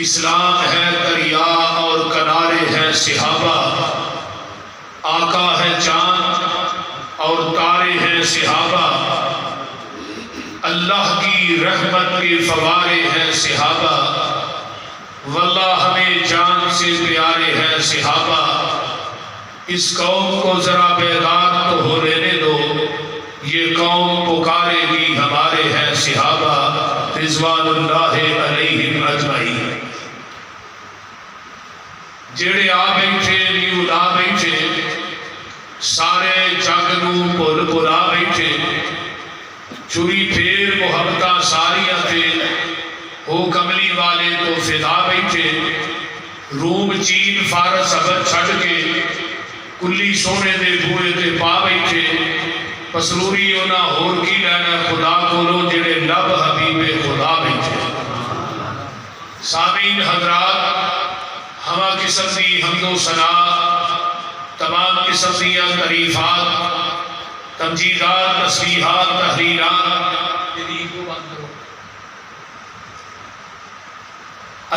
اسلام ہے دریا اور کنارے ہیں صحابہ، آقا ہے چاند اور تارے ہیں صحابہ، اللہ کی رحمت کے فوارے ہیں صحابہ، واللہ ہمیں جان سے پیارے ہیں صحابہ۔ اس قوم کو ذرا بیدار تو ہو لینے دو، یہ قوم پکارے گی ہمارے ہیں صحابہ، رضوان اللہ علیہم اجمعین۔ جڑے آ بیٹھے نیو لا بیٹھے، سارے جگ نو بھل بھلا بیٹھے، چوری پھیر محبتاں ساریاں تے، ہو کملی والے تو فدا بیٹھے، روم چین فارس ابد چھڑ کے، کلی سونے دے بوئے تے پا بیٹھے، پسروری ہونا ہور کی لینا خدا کولو جڑے لب حبیب خدا بیٹھے۔ سامعین حضرات، ہما قسم دی حمد و ثنا، تمام قسم دیا تعریفات، تمجیدات، تسبیحات، تحلیلات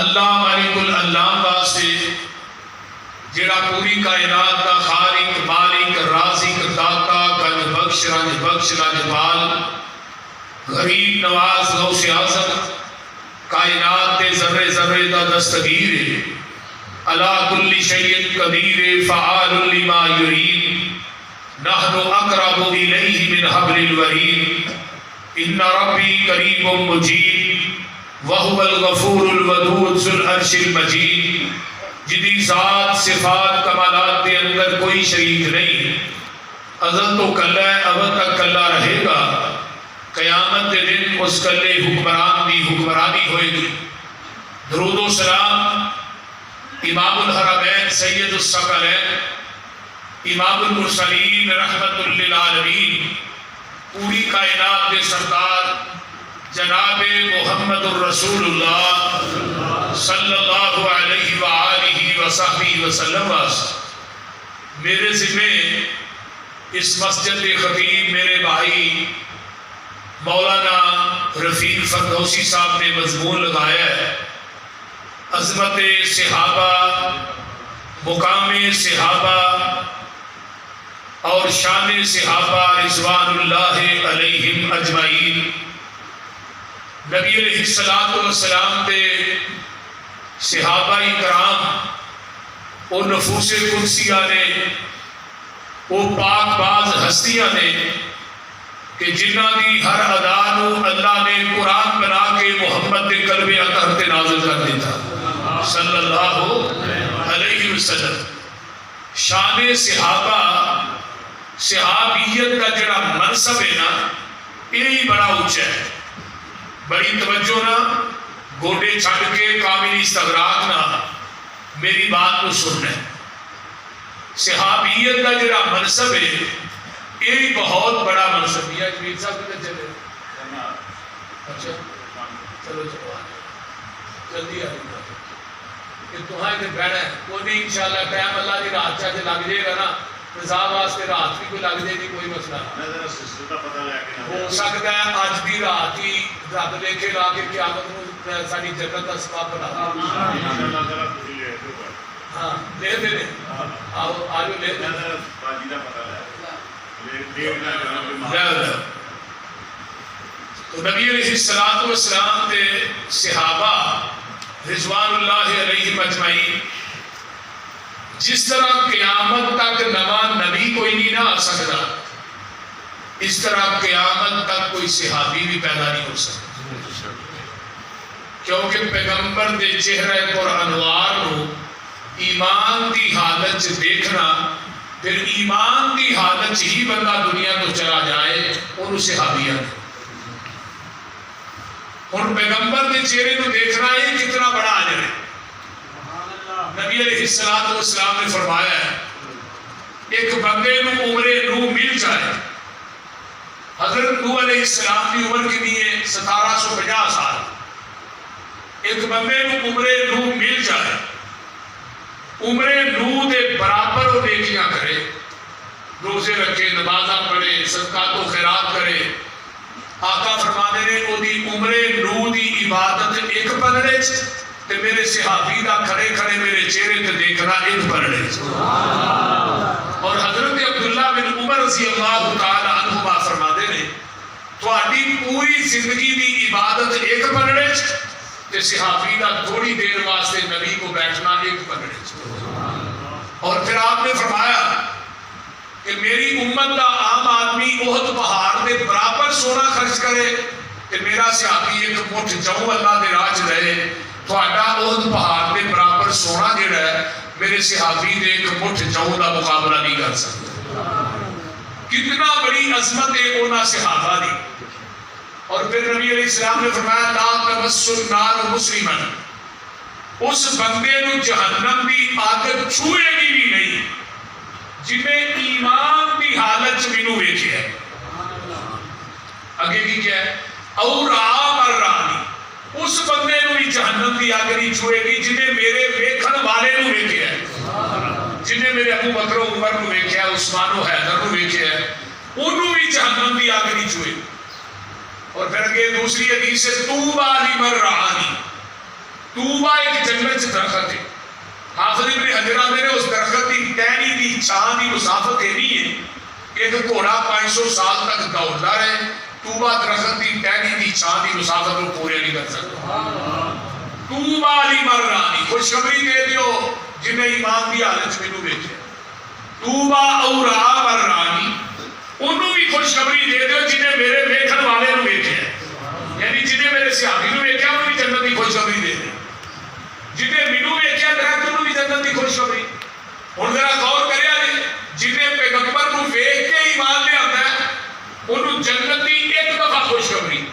اللہ مالک الانام واسطے، جڑا پوری کائنات کا خالق، مالک، رازق، داتا، گنج بخش، رنج بخش، لاجوال، غریب نواز، غوث اعظم، کائنات دے ذرے ذرے دا دستگیر ہے، علی کل شیء قدیر، فعال لما یرید، نحن اقرب الیہ من حبل الورید، ان ربی قریب مجید، وہو الغفور الودود ذو العرش المجید، جدی ذات صفات کمالات کے اندر کوئی شریک نہیں، ازل تو کلہ ہے، ابد تک کلہ رہے گا، قیامت کے دن اس کلے حکمران دی حکمرانی ہوئے گی۔ درود و سلام امام الحرمین سید الثقلین، امام المرسلین، رحمت للعالمین، پوری کائنات کے سردار جناب محمد الرسول اللہ صلی اللہ علیہ وآلہ وصحبہ وسلم۔ میرے ذمہ اس مسجد خطیب میرے بھائی مولانا رفیق فردوسی صاحب نے مضمون لگایا ہے، عظمت صحابہ، مقام صحابہ اور شان صحابہ رضوان اللہ علیہم اجمعین۔ نبی علیہ السلام دے صحابہ کرام اور نفوس قدسیہ نے، وہ پاک باز ہستیاں نے کہ جنہ دی ہر ادا نو اللہ نے قرآن بنا کے محمد دے قلب اطہر تے نازل کر دیتا صلی اللہ علیہ وسلم۔ شان صحابہ، صحابیت کا جڑا منصب ہے نا، یہی بڑا اونچا ہے۔ بڑی توجہ نہ، گوڈے چھڑ کے کامل استغراق نہ، میری بات کو سننا ہے۔ صحابیت کا جڑا منصب ہے، یہی بہت بڑا منصب ہے۔ جمیل صاحب کدھر چلے؟ اچھا چلو چلو جلدی آ کہ تمہیں ادھر بیٹھا ہے کوئی نہیں، انشاءاللہ ٹائم اللہ کی رات چاہتے لگ جائے گا نا، رضا واسطے رات بھی کوئی لگ جائے گی، کوئی مسئلہ ہو سکتا ہے اج دی رات ہی رب لکھے لا کے قیامت میں ساری جنت کا سبب بنا ہاں لے دے لے آؤ آجو لے دے۔ تو نبی علیہ السلام دے صحابہ رضوان اللہ علیہ اجمعین، جس طرح قیامت تک نواں نبی کوئی نہیں نہ آ سکتا، اس طرح قیامت تک کوئی صحابی بھی پیدا نہیں ہو سکتا، کیونکہ پیغمبر دے چہرے پر انوار نو ایمان دی حالت دیکھنا، پھر ایمان دی حالت ہی بندہ دنیا تو چلا جائے اور اسے صحابیت۔ اور پیغمبر دے چہرے کو دیکھنا یہ کتنا بڑا اجر ہے۔ نبی علیہ السلام نے فرمایا ہے، ایک بندے نو عمر نو مل جائے، حضرت نوح علیہ السلام کی عمر کتنی ہے؟ 1750 سال۔ ایک بندے نو عمر نو مل جائے، عمر نو دے برابر وہ نیکیاں کرے، روزے رکھے، نمازاں پڑھے، صدقات و خیرات کرے، آقا فرمانے نے وہ دی عمر نو دی عبادت ایک پلڑے تے میرے صحابی دا کھڑے کھڑے میرے چہرے تے دیکھنا ایک پرڑے اور حضرت عبداللہ بن عمر رضی اللہ تعالی عنہما فرماتے ہیں تھوڑی پوری زندگی دی عبادت ایک پرڑے تے صحابی دا تھوڑی دیر واسطے نبی کو بیٹھنا ایک پرڑے اور پھر آپ نے فرمایا کہ میری امت دا عام آدمی احد پہاڑ دے برابر سونا خرچ کرے کہ میرا صحابی ایک مٹھ جاؤں اللہ دے راج رہے تھوڑا احد پہاڑ دے برابر سونا جڑا ہے میرے صحابی دے ایک مٹھ جاؤں دا مقابلہ نہیں کر سکتا. کتنا بڑی عظمت ہے اونا صحابہ دی. اور پھر نبی علیہ السلام نے فرمایا لا تمس النار مسلما اس بندے نو جہنم دی آگ چھوئے گی بھی نہیں جنہیں ایمان دی حالت مینوں ویکھیا ہے. آگے کی کیا ہے اور مرانی اس بندے نو ہی جہنم دی آگ نہیں چھوئے گی جنہیں میرے ویکھن والے نو ویکھیا ہے جنہیں میرے ابو بکر و عمر نو ویکھیا ہے عثمان و حیدر نو ویکھیا ہے انہوں بھی جہنم دی آگ نہیں چھوئے. اور پھر اگے دوسری حدیث ہے طوبیٰ لمن رعانی طوبیٰ ایک جنت درخت ہے. حافظ ابن حجر نے اس درخت کی ٹہنی دی چھاں دی مسافت ہے نہیں ہے ایک گھوڑا 500 سال تک دوڑتا رہے طوبیٰ درخت کی ٹہنی دی چھاں دی مسافت کو پورے نہیں کر سکتا. طوبیٰ لمن رعانی خوشخبری دے دیو جنہیں ایمان دی حالت مینوں ویکھیا. طوبیٰ اور مرانی انہوں بھی خوشخبری دے دیو جنہیں میرے ویکھن والے نو ویکھیا یعنی جنہیں میرے صحابی نو ویکھیا انہوں بھی جنت دی خوشخبری دے دے جنہیں مینوں ویکھیا درخت انہوں بھی جنت دی خوشخبری. ہن ذرا غور کریا جی جنہیں پیغمبر نو ویکھ کے ایمان لے آتا ہے انہوں جنت دی ایک دفعہ خوشخبری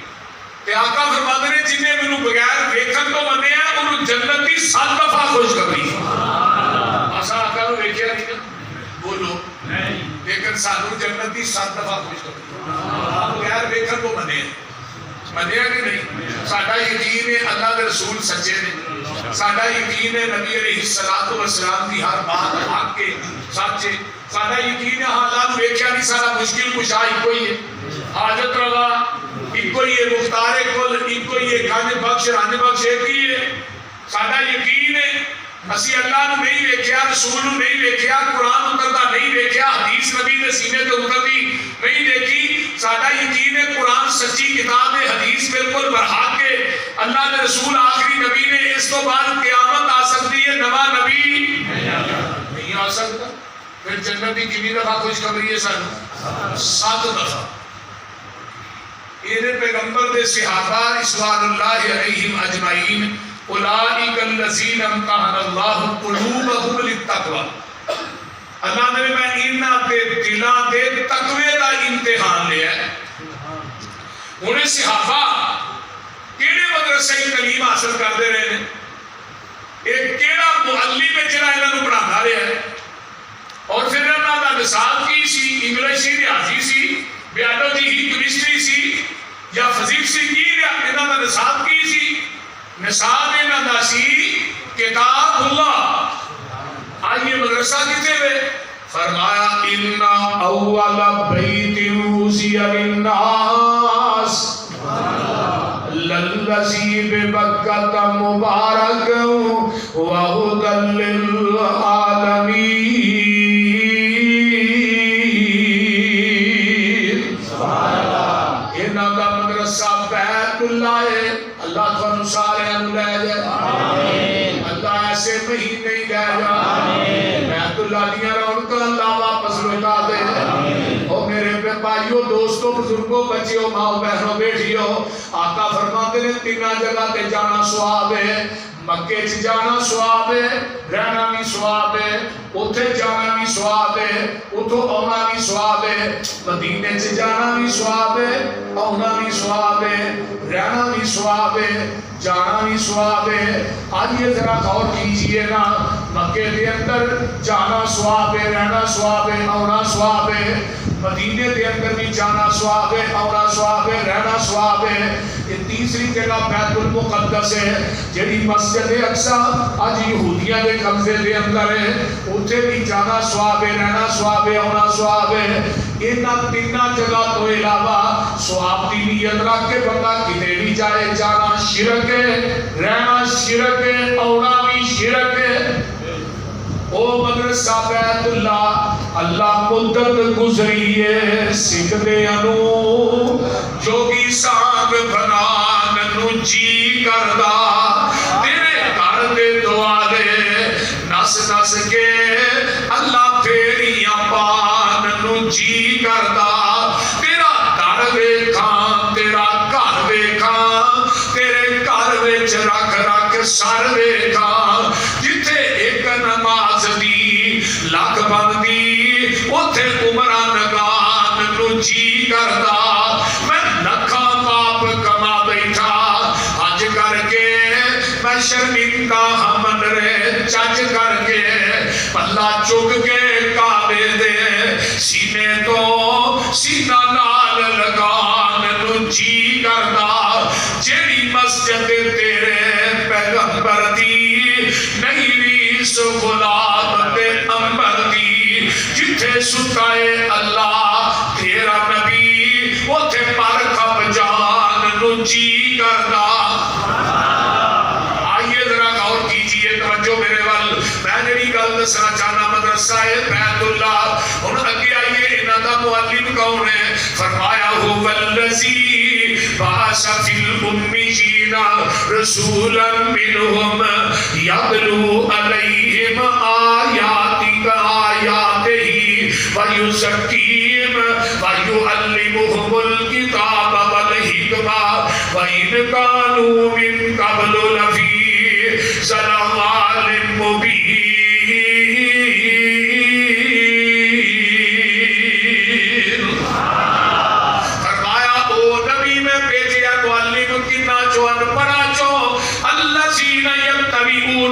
تے آقا فرماتے ہیں جنہیں مینوں بغیر ویکھن تو منیا انہوں جنت دی 7 دفعہ خوشخبری. اساں آقا نو ویکھیا نہیں نا بولو لیکن سانو جنت دی 7 دفعہ خوشخبری بغیر ویکھن کو منیا کہ نہیں. ساڈا یقین ہے اللہ کے رسول سچے نے ساڈا یقین ہے نبی علیہ الصلوۃ والسلام کی ہر بات حق ہے سچ ہے. ساڈا یقین ہے اللہ نو ویکھیا نہیں سارا مشکل کشا ایک ہی ہے حاجت روا ایک ہی ہے مختار کل ایک ہی ہے گنج بخش رنج بخش ایک ہی ہے. ساڈا یقین ہے اسی اللہ نو نہیں ویکھیا رسول نو نہیں ویکھیا قرآن اتردا نہیں ویکھیا حدیث نبی دے سینے تے اتردی نہیں دیکھی. ساڈا یقین ہے قرآن سچی کتاب ہے حدیث بالکل برحق ہے اللہ دے رسول آخری نبی نے اس تو بعد قیامت آ سکتی ہے نواں نبی نہیں آ سکتا. پھر جنت کی کتنی دفعہ خوشخبری ہے سانو 7 دفعہ. یہ پیغمبر دے صحابہ رضوان اللہ علیہم اجمعین اولئک الذین امتحن اللہ قلوبہم للتقوی. اللہ نے میں انہاں دے دلاں دے تقوی دا امتحان لیا ہے. انہیں صحابہ کیڑے مدرسے تعلیم حاصل کرتے رہے ہیں ایک کیڑا معلم ہے جڑا انہاں نوں پڑھاتا رہا ہے اور پھر انہاں دا نصاب کی سی انگلش سی ریاضی سی بیالوجی ہی کیمسٹری سی یا فزکس سی کی انہاں دا نصاب کی سی نصاب انہاں دا سی کتاب اللہ. آئیے مدرسہ کتے ہوئے فرمایا ان اول بیت وضع للناس للذی ببکۃ مبارک وہدی للعالمین. انہاں دا مدرسہ بیت اللہ ہے. اللہ تھانوں سارے نوں لے جائے اللہ ایسے مہینے ہی لے جائے بیت اللہ دیاں رونقاں اللہ واپس لوٹا دے. او میرے بھائیو دوستو بزرگوں بچیو ماں بہنوں بیٹھیو آقا فرماتے ہیں 3 جگہ تے جانا ثواب ہے. مکے چ جانا ثواب ہے رہنا بھی ثواب ہے اتھے جانا بھی ثواب ہے اتھوں آنا بھی ثواب ہے مدینے چ جانا بھی ثواب ہے آنا بھی ثواب ہے رہنا بھی ثواب ہے جانا بھی ثواب ہے. آج یہ ذرا غور کیجئے نا مکے کے اندر جانا ثواب ہے رہنا ثواب ہے آنا ثواب ہے مدینے دے اندر بھی جانا سواب ہے، آنا سواب ہے، رہنا سواب ہے۔ یہ تیسری جگہ بیت المقدس ہے جیڑی مسجد اقصی اج یہودیاں دے قبضے دے اندر ہے، اوتھے بھی جانا سواب ہے، رہنا سواب ہے، آنا سواب ہے۔ انہاں تیناں جگہ تو علاوہ سواب دی نیت رکھ کے بندہ کدے بھی جائے، جانا شرک ہے، رہنا شرک ہے، آنا بھی شرک ہے۔ او مدرسہ بیت اللہ اللہ مدت گزریے سکھ دے انو جوگی سانگ بنا ننو جی کردا تیرے گھر دے دعا دے نس نس کے اللہ پھیریاں پا ننو جی کردا تیرا گھر ویکھاں تیرا گھر ویکھاں تیرے گھر وچ رکھ رکھ سر ویکھاں جتھے ایک نماز دی لکھ بندی اوتھے عمرہ نگان نو جی کردا میں لکھاں پاپ کما بیٹھا حج کر کے میں شرمندہ ہمن رے چج کر کے پلہ چک کے کعبے دے سینے تو سینہ نال لگان نو جی کردا جیڑی مسجد تیرے پیغمبر دی نہیں ریس غلام دے امبر دی جتھے ستائے اللہ تیرا نبی اوتھے پر کھپ جان نو جی کردا۔ آئیے ذرا غور کیجئے توجہ میرے وال میں جڑی گل دسنا چاہنا مدرسہ بیت اللہ ہن اگے آئیے انہاں دا معلم کون ہے؟ فرمایا هو الذی بعث فی الأمیین رسولا منہم یتلو علیہم آیاتہ ویزکیہم ویعلمہم الکتاب والحکمہ وإن کانوا من قبل لفی ضلال مبین۔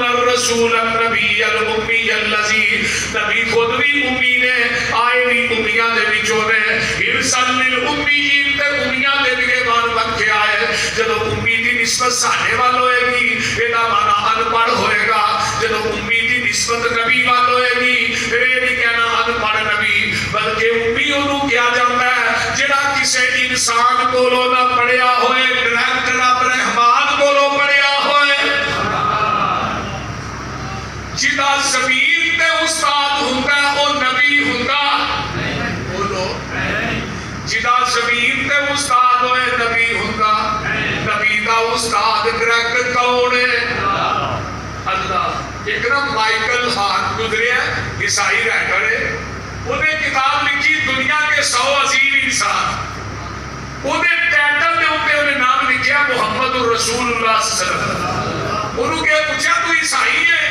الرسول النبی الامی الذی نبی خود بھی امی نے آئے بھی امیاں دے وچوں نے ارسل للامیین تے امیاں دے نگہبان بن کے آئے۔ جدو امی دی نسبت ساڈے وال ہوئے گی ایدا معنی ان پڑھ ہوئے گا، جدو امی دی نسبت نبی وال ہوئے گی پھر یہ نہیں کہنا ان پڑھ نبی بلکہ امی انہوں کیا جاتا ہے جڑا کسے انسان کولو نہ پڑھیا ہوئے ڈائریکٹ رب رحمان کولو پڑھیا ہوئے، جدا زمین تے استاد ہوندا ہے او نبی ہوندا بولو جدا زمین تے استاد ہوئے نبی ہوندا نبی دا استاد ڈائریکٹ کون ہے؟ اللہ۔ ایک نا مائیکل ہارٹ گزریا عیسائی رائٹر ہے، انہیں کتاب لکھی دنیا کے 100 عظیم انسان، انہیں ٹائٹل دے اوپر انہیں نام لکھیا محمد الرسول اللہ صلی اللہ علیہ وسلم۔ انہوں کے پوچھا تو عیسائی ہے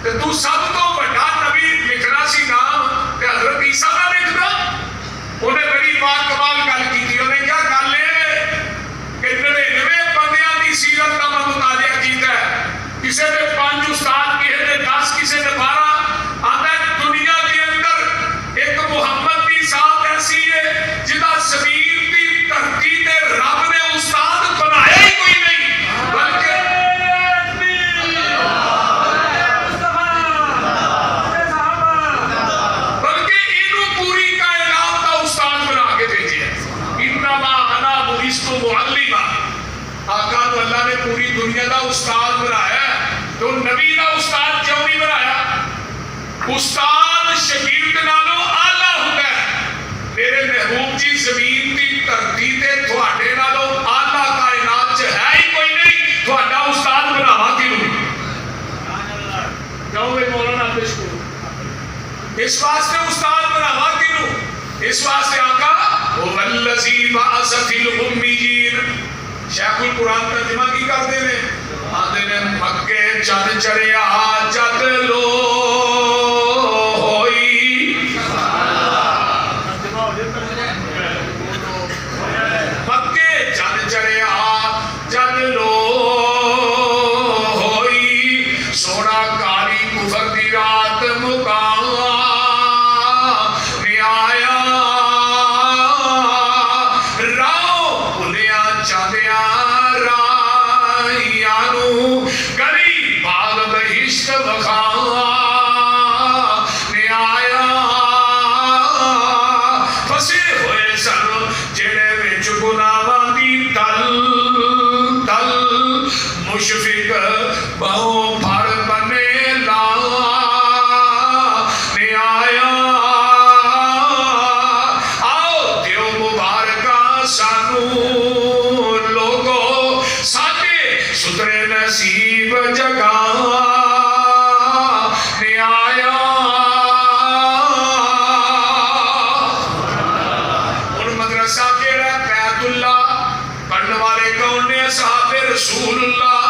تو سب تو بڑا نبی لکھنا سی نام تے حضرت عیسیٰ کا لکھنا؟ انہیں بڑی بات کمال گل کی تھی، انہیں کیا گل ہے کہ 99 بندیاں دی سیرت کا میں مطالعہ کیتا ہے، کسے نے 5 استاد کسے نے 10 کسے نے 12 آتا ہے دنیا کے اندر ایک محمد کی ذات ایسی ہے جدا زمین کی دھرتی تے رب نے استاد بنایا ہی کوئی نہیں بلکہ آقا تو اللہ نے پوری دنیا دا استاد بنایا ہے تو نبی دا استاد کیوں نہیں بنایا؟ استاد شاگرد نالوں اعلیٰ ہوتا ہے۔ میرے محبوب جی زمین دی دھرتی تے تھوڑے نالوں اعلیٰ کائنات چ ہے ہی کوئی نہیں، تھوڑا استاد بناوا کیوں؟ کیوں بھائی مولانا پیش کرو اس واسطے استاد بناوا کیوں؟ اس واسطے آقا والذی بعث فی الامیین شیخ القرآن ترجمہ کی کرتے ہیں آدھے نے مکے چند چڑیا جد لو ہوئی مکے چند چڑیا جد لو ہوئی سونا کاری کفر دی رات مقام نے آیا جگہ نے آیا اور مدرسہ کیڑا بیت اللہ پڑھنے والے کون نے اصحاب رسول اللہ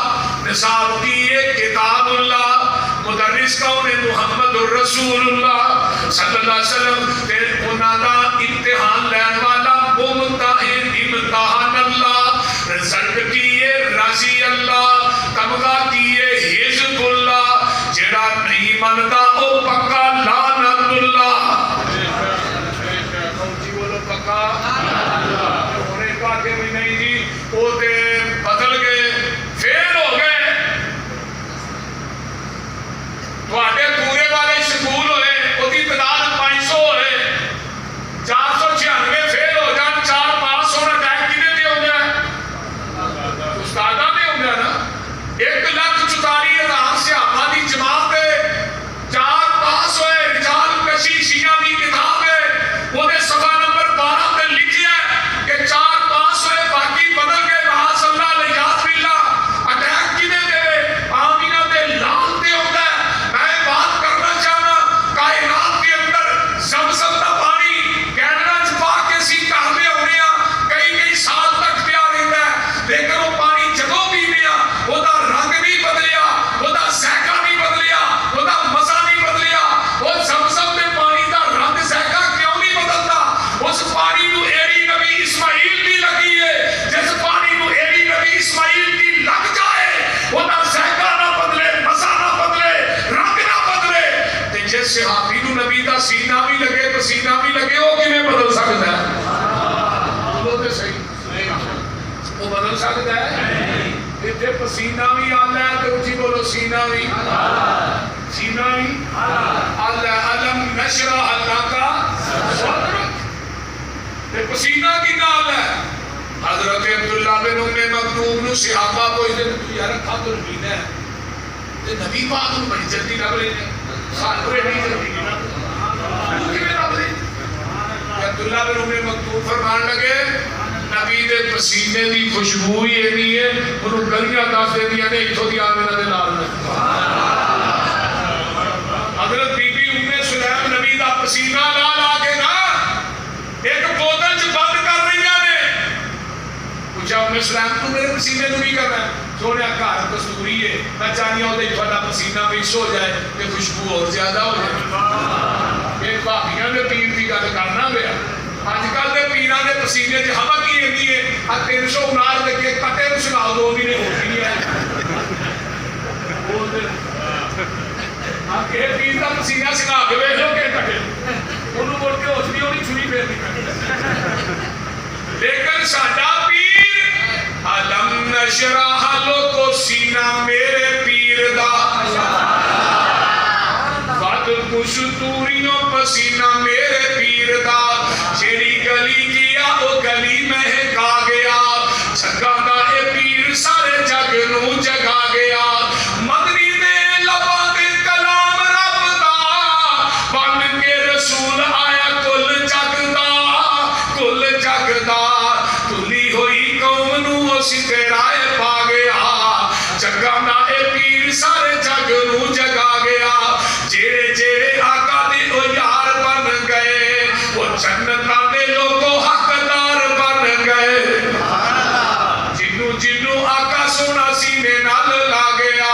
نصاب دیے کتاب اللہ مدرس کون ہے محمد الرسول اللہ صلی اللہ علیہ وسلم پھر انہاں دا امتحان لین والا ممتحن امتحان اللہ رزلٹ کیے رضی اللہ تمغہ کیے حزب اللہ جڑا نہیں منتا او پکا لعنت اللہ بولو پکا انہیں کہا کہ نہیں جی وہ تے بدل گئے فیل ہو گئے تواڈے پورے والے سکول ہوئے وہ دی تعداد 500 ہوئے 496 فیل ہو جان 4 پاس ہونا ٹائم کنے دے ہو گیا استادہ دے ہو گیا نا 1,44,000 صحابہ دی جماعت ہے 4 پاس ہوئے رجال کشی شیعہ دی کتاب ہے وہ دے صفحہ نمبر 12 تے لکھیا ہے کہ 4 پاس ہوئے باقی بدل گئے معاذ اللہ لیاذ باللہ اٹیک کنے دے آمینہ دے لان تے ہو گیا میں بات کرنا چاہنا کائنات کے اندر زمزم دا پانی کینیڈا چ پا کے سی کہوے ہونے کئی سال تک پیا رہتا ہے لیکن وہ پانی جدوں پینے وہ دا رنگ نہیں بدلیا وہ دا ذائقہ نہیں بدلیا وہ دا مزہ نہیں بدلیا وہ زمزم دے پانی دا رنگ ذائقہ کیوں نہیں بدلتا اس پانی نو ایڑی نبی اسماعیل دی لگی ہے جس پانی نو ایڑی نبی اسماعیل دی لگ جائے وہ دا ذائقہ نہ بدلے مزہ نہ بدلے رنگ نہ بدلے تے جس صحابی نو نبی دا سینہ بھی لگے پسینہ بھی لگے وہ کیویں بدل سکتا ہے بولو تے صحیح وہ بدل سکتا ہے اتنے پسینہ بھی آلہ ہے تو اچھی بولو سینہ بھی سینہ بھی اللہ علم نشرح اللہ کا صدرک پسینہ کی نال ہے حضرت عبداللہ بن ام مکتوم نو صحابہ کو اس دن تو یار کھا تو نبی ہے تے نبی پاک نو بڑی جلدی لگ رہے ہیں سارے نہیں جلدی عبداللہ بن ام مکتوم فرمان لگے نبی دے پسینے دی خوشبو ہی اینی ہے انہوں گلیاں دس دے دیا نے اتھو دی آمینہ دے لال میں حضرت بی بی ام سلیم نبی دا پسینہ لال آگے نا ایک بوتل چ بند کر رہی نے پوچھا ام سلیم تو میرے پسینے نو بھی کرنا ہے سونے گھر کستوری ہے میں چاہنی ہوں کہ تھوڑا پسینہ مکس ہو جائے کہ خوشبو اور زیادہ ہو جائے ایک بھابیاں دے پیر دی گل کرنا پیا آج کل دے پیراں دے پسینے چ ہوا کی اینی ہے آ 359 دے کے کٹے نو سناؤ 2 مہینے ہو گئی ہے بول دے آ کے پیر دا پسینہ سنا کے ویکھ لو کہ کٹے اونوں بول کے ہوش نہیں ہونی چھری پھیر دی لیکن ساڈا پیر علم نشرح لو سینہ میرے پیر دا ود کشتوریوں پسینہ میرے پیر دا جیڑی گلی کیا وہ گلی مہکا گیا جگہ دا اے پیر سارے جگ نو جگا گیا مدنی دے لبا دے کلام رب دا بن کے رسول آیا کل جگ دا تلی ہوئی قوم نو سترائے پا گیا جگہ دا اے پیر سارے جگ نو جگا گیا جیڑے جیڑے آقا دے او یار بن گئے وہ جنتاں دے لوگوں حقدار بن گئے جنوں آقا سونا سینے نال لا گیا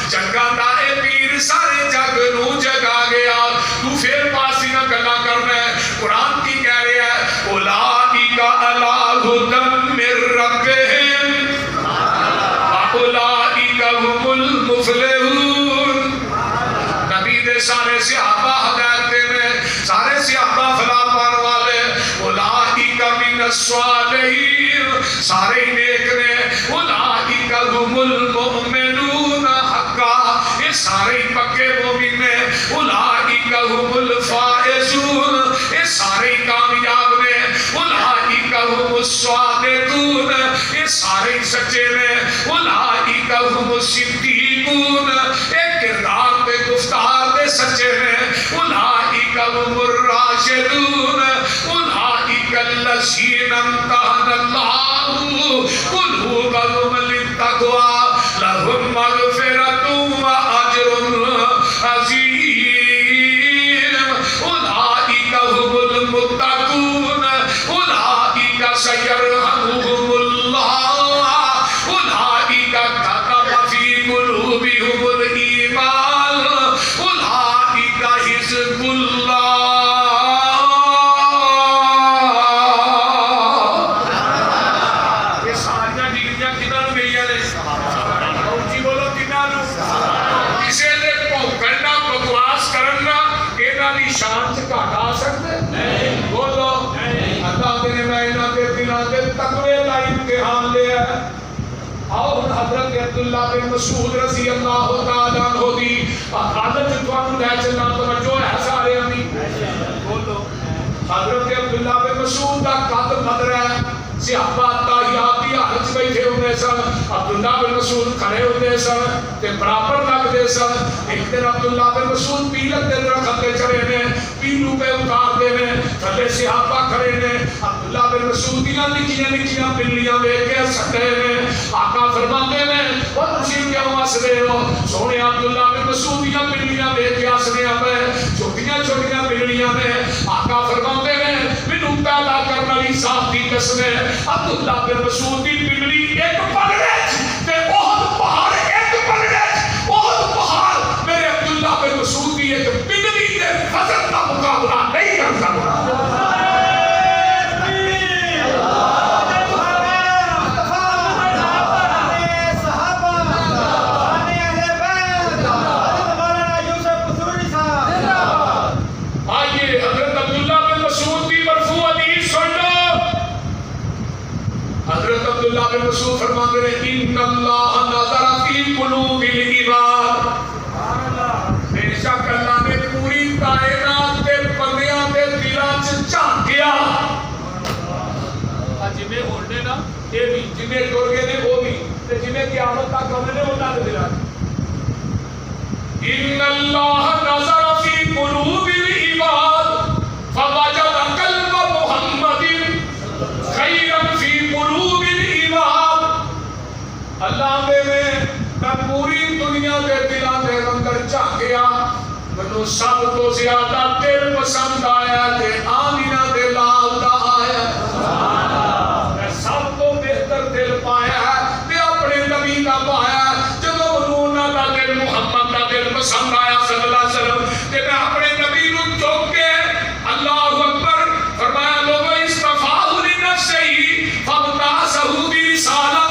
جگہ دا اے پیر سارے جگ نو جگا گیا تو پھر پاسی نہ گلا کرنا ہے قرآن کی کہہ رہا ہے اولئک علی ھدی من ربہم واولئک ھم المفلحون نبی دے سارے صحابہ ہدایت دے میں سارے صحابہ فلاح پانے والے اولئک من الصالحین سارے نیک نے اولئک ھم المؤمنون حقا یہ سارے پکے مومن نے اولئک ھم الفائزون یہ سارے کامیاب نے اولئک ھم الصادقون یہ سارے سچے نے اولئک ھم الصدیقون یہ کردار دے گفتار دے سچے نے اولئک ھم الراشدون اولئک الذین امتحن اللہ قلوبہم للتقوی لہم مغفرۃ شان سے گھاٹا آ سکتے نہیں بولو اللہ نے انہاں دے دلاں دے تقوی دا امتحان لیا اور حضرت عبداللہ بن مسعود رضی اللہ تعالیٰ عنہ دی حالت تھانوں لے چلنا توجہ ہے سارے امی بولو حضرت عبداللہ بن مسعود دا قد بدر ہے صحابہ تحیات دی حالت بیٹھے ہوندے سن عبداللہ بن مسعود کھڑے ہوندے سن تے برابر لگدے سن ایک دن عبداللہ بن مسعود پیلک دے درخت تے چڑھے نے پیلو پہ اتار دے نے تھلے صحابہ کھڑے نے عبداللہ بن مسعود دیاں نکیاں نکیاں بلیاں ویکھ کے سٹے نے آقا فرماندے نے او تسی کیوں ہس رہے ہو سونے عبداللہ بن مسعود دیاں بلیاں ویکھ کے ہس رہے ہیں چھوٹیاں چھوٹیاں بلیاں نے آقا فرماندے نے مینوں پیدا کرن والی ذات دی قسم ہے عبداللہ بن مسعود دی بلی ایک پگڑے تے احد پہاڑ ایک پگڑے احد پہاڑ میرے عبداللہ بن مسعود دی ایک بلی دے وزن کا مقابلہ نہیں کر سکتا عبداللہ بن مسعود فرماتے ہیں ان اللہ نظر فی قلوب العباد بے شک اللہ نے پوری کائنات کے بندیاں دے دلاں وچ جھانکیا جویں ہوندے نا اے بھی جویں ٹر گئے نے وہ بھی تے جویں قیامت تک ہوندے نے انہاں دے دلاں ان اللہ نظر فی قلوب العباد فوجد قلب محمد خیرا فی قلوب اللہ دے میں پوری دنیا دے دلاں دے اندر جھانکیا مینوں سب تو زیادہ دل پسند آیا تے آمینہ دے لال دا آیا سبحان اللہ میں سب تو بہتر دل پایا تے اپنے نبی دا پایا جدوں انہاں دا دل محمد دا دل پسند آیا صلی اللہ علیہ وسلم تے میں اپنے نبی نوں چوک کے اللہ اکبر فرمایا لوگو استفاء لنفسہ فابتعثہ برسالتہ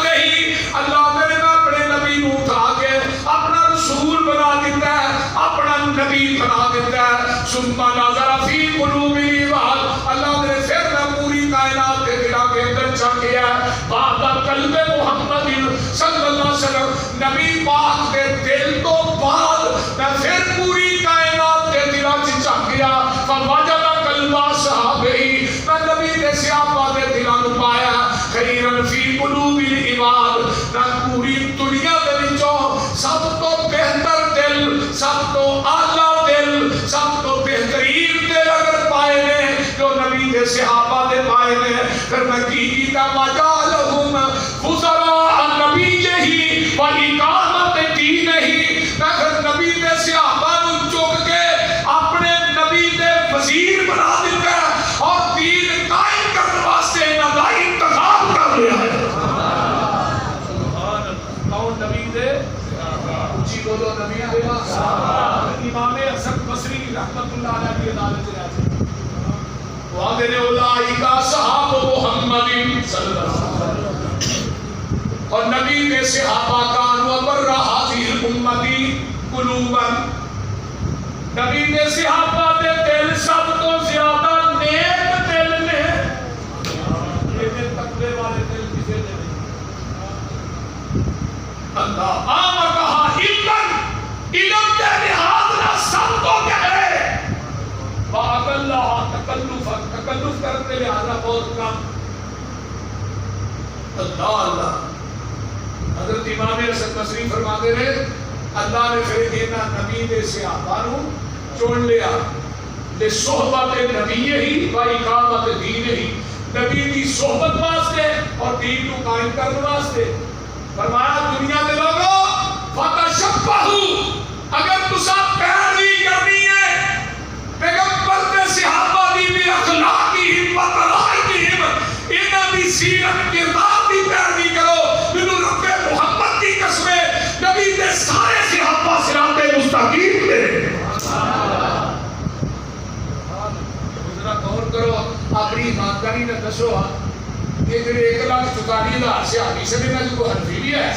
اللہ میرے میں اپنے نبی نو اٹھا کے اپنا رسول بنا دیتا ہے اپنا نبی بنا دیتا ہے ثم نظر فی قلوب العباد اللہ میرے پھر میں پوری کائنات کے دلوں کے اندر چڑھ گیا بعد قلب محمد صلی اللہ علیہ وسلم نبی پاک کے دل تو بعد میں پھر پوری کائنات کے دلوں سے چڑھ گیا فوجد قلب صحابی میں نبی کے صحابہ کے دلوں کو پایا خیرا فی قلوب العباد پوری دنیا دے وچوں سب تو بہتر دل سب تو اعلیٰ دل سب تو بہترین دل اگر پائے نے جو نبی دے صحابہ دے پائے نے پھر میں کی کا مجالہم خزراء نبی یہی و اقامت دین ہی میں پھر نبی دے صحابہ نو چک کے اپنے نبی دے وزیر بنا دیتا اور دین قائم کرنے واسطے انہاں دا انتخاب کر لیا ہے بولو نبی دے امام حسن بصری رحمت اللہ علیہ کی عدالت سے آتے وعدن اولئک صحاب محمد صلی اللہ علیہ وسلم اور نبی دے صحابہ کانوا بر هذه الامه قلوبا نبی دے صحابہ دے دل سب تو زیادہ نیک دل نے یہ تقوی والے دل کسے دے اللہ آمد کہا علم کے لحاظ نہ سب کو کہے باق اللہ تکلف کرتے لحاظ نہ بہت کم اللہ حضرت امام حسن بصری فرماتے ہیں اللہ نے پھر دینا نبی دے صحابہ نو چون لیا لے صحبت نبی ہی و اقامت دین ہی نبی دی صحبت واسطے اور دین کو قائم کرنے واسطے فرمایا دنیا دے لوگوں فتشبہو اگر تسا پیروی کرنی ہے پیغمبر دے صحابہ دی بھی اخلاقی ہمت رائے انہاں دی سیرت کردار دی پیروی کرو مینوں رب محمد کی قسم نبی دے سارے صحابہ صراط مستقیم پہ ذرا غور کرو اپنی ایمانداری نہ دسو یہ جو 1,44,000 سے حدیث میں نہ جو حنفی بھی ہے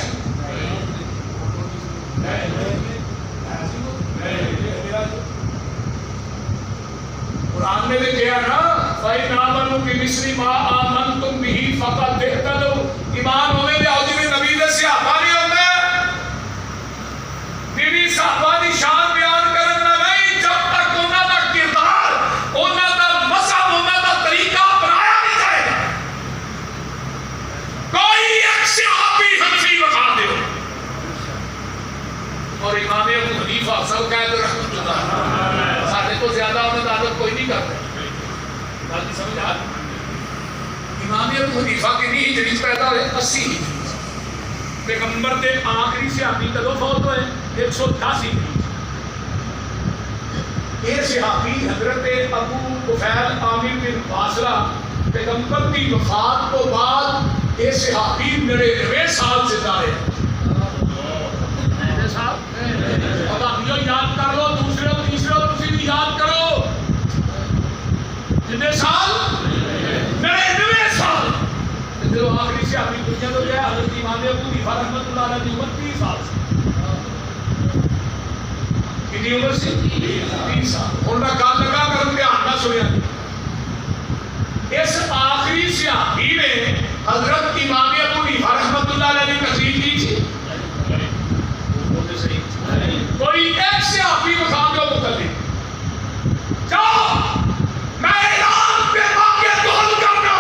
آپ نے کہا نا فَإِنْ آمَنُوا بِمِثْلِ مَا آمَنْتُمْ بِهِ فَقَدْ اهْتَدَوْا، ایمان ہونے دے آؤ جی میں نبی دے صحابہ نہیں ہوتے میری صحابہ دی شان بیان کرنا نہیں جب تک انہاں دا کردار انہاں دا مذہب انہاں دا طریقہ اپنایا نہیں جائے گا. کوئی ایک صحابی حنفی بتا دے اور امام ابو حنیفہ سب کہہ دو رحمۃ اللہ سارے تو زیادہ انہوں نے عادت کوئی نہیں کرتا. بات کی سمجھ آ امام ابو حنیفہ کی نہیں ہجری پیدا ہوئے 80 ہجری پیغمبر دے آخری صحابی کدو فوت ہوئے 110 ہجری. یہ صحابی حضرت ابو طفیل عامر بن واصلہ پیغمبر کی وفات کو بعد یہ صحابی 99 سال زندہ رہے. یاد کر لو دوسرے تیسرے تسی بھی یاد کرو کتنے سال 99 سال. جو آخری سے اپنی دنیا تو گیا حضرت امام ابو حنیفہ رحمۃ اللہ علیہ کی عمر 30 سال سے. کتنی عمر سے 30 سال. اور میں کال لگا کر دھیان نہ سنیا اس آخری صحابی نے حضرت امام ابو حنیفہ رحمۃ اللہ علیہ کی تقریر کی تھی. کوئی ایک صحابی بتا دو متعلق جاؤ میں اعلان پہ واقع دول کرنا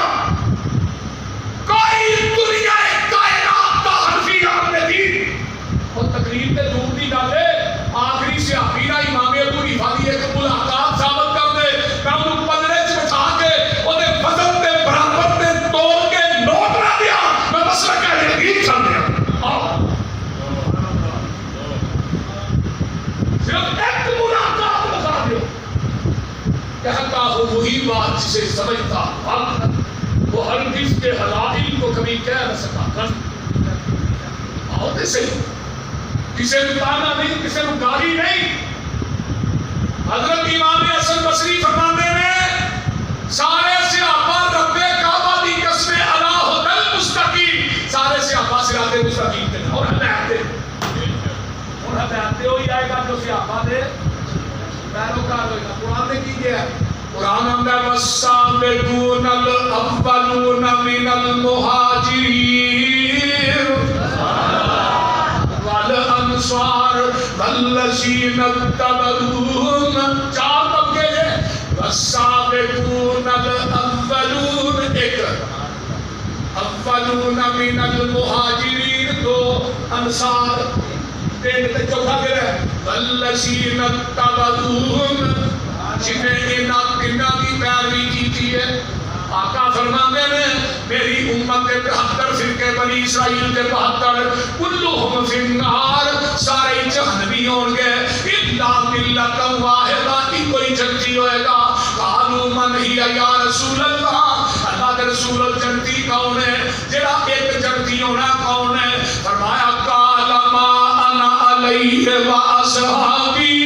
کوئی دنیا کائنات کا حنفی آپ نے دی اور تقریر پہ دور دی گل ہے. آخری صحابی نا امام ابو حنیفہ دی ایک ملاقات ثابت کر دے میں انہوں پندرے چ بٹھا کے وہ وزن کے برابر تے توڑ کے نوٹ نہ دیا میں مسئلہ کا یقین چل دیا. کہتا ہو وہی بات جسے سمجھتا حق وہ ہرگز کے حلال کو کبھی کہہ نہ سکا. آؤ سے کسی کو تانا نہیں کسی کو گالی نہیں. حضرت امام حسن بصری فرماتے ہیں سارے صحابہ رب کعبہ دی قسم اللہ دل مستقیم سارے صحابہ صراط مستقیم تے اور ہدایت ہوئی آئے گا جو صحابہ دے پیروکار ہوئے گا. قرآن نے کی گیا قرآن اندر والسابقون الاولون من المہاجرین والانصار والذین اتبعوہم 4 طبقے ہیں. والسابقون الاولون ایک اولون من المہاجرین 2 انصار چوتھا گرہ والذین اتبعوہم جنہیں انہاں کی پیروی کی ہے. آقا فرماتے ہیں میری امت کے 73 فرقے بنی اسرائیل کے 72 کلہم فی النار سارے جہنمی ہوں گے الا ملۃ واحدہ کوئی جنتی ہوئے گا. قالوا من ہی یا رسول اللہ اللہ کے رسول جنتی کون ہے جڑا ایک جنتی ہونا کون ہے. فرمایا قال ما انا علیہ واصحابی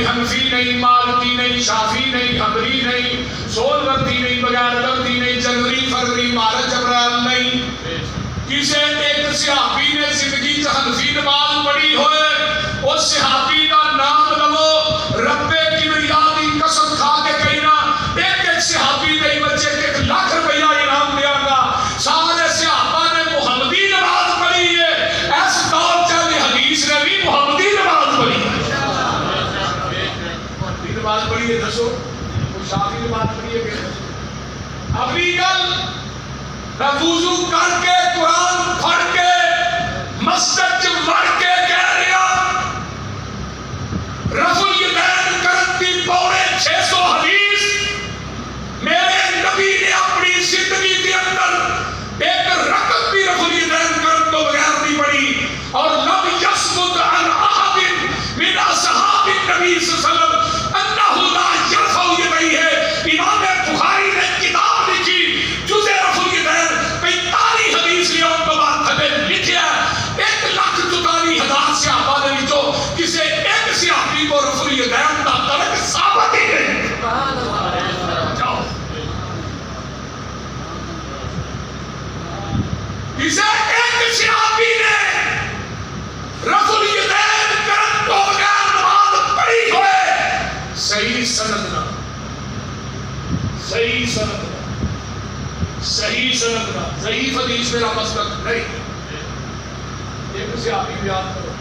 حنفی نہیں مالکی نہیں شافی نہیں حنبلی نہیں سولورتی نہیں بغیر غلطی نہیں جنوری فروری مارچ اپریل نہیں. کسی ایک صحابی نے زندگی چ حنفی نماز پڑھی ہوئے اس صحابی کا نام لو رب کبریا کی قسم کھا کے کہنا ایک صحابی نہیں بچے 1 لاکھ روپیہ انعام دیا گا. سارے صحابہ نے محمدی نماز پڑھی ہے. اس دور چاہے حدیث نے بھی محمدی نماز پڑھی ہے. نماز پڑھی ہے دسو شافی نماز پڑھی ہے کہ اپنی گل وضو کر کے قرآن پڑھ کے مسجد چ وڑ کے کہہ رہا رفع الیدین کرن دی 650 حدیث میرے نبی نے اپنی زندگی کے اندر ایک رکعت بھی رفع الیدین کرن تو بغیر نہیں پڑھی. اور لم یثبت عن احد من اصحاب النبی صلی اللہ علیہ وسلم امام بخاری نے کتاب لکھی جزء رفع الیدین 45 حدیث لیا ان کو بات تھے کسی ایک صحابی نے رفع الیدین کرت تو بغیر نماز پڑھی ہوئے صحیح سند نہ، صحیح سند نہ، صحیح سند نہ، ضعیف حدیث میرا مسلک نہیں. ایک صحابی بیان کرو،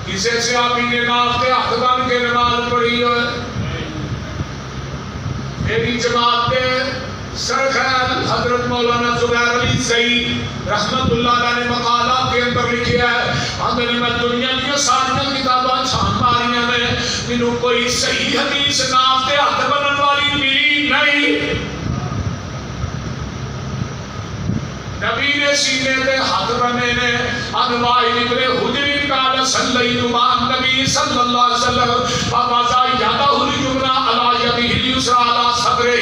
کسی صحابی نے ناف تے ہاتھ بن کے نماز پڑھی ہوئے. میری جماعت کے سرخیل حضرت مولانا زبیر علی زئی رحمت اللہ علیہ نے مقالات کے اندر لکھیا ہے، اگر میں دنیا کی ساری کتاباں چھان ماریاں میں مینوں کوئی صحیح حدیث ناف تے ہاتھ بنن والی ملی نہیں. نبی نے سینے تے ہاتھ بنے نے. انواع ابن حجر قال صلیت مع النبی صلی اللہ علیہ وسلم فوضع یدہ الیمنی علی یدہ الیسری علی صدرہ.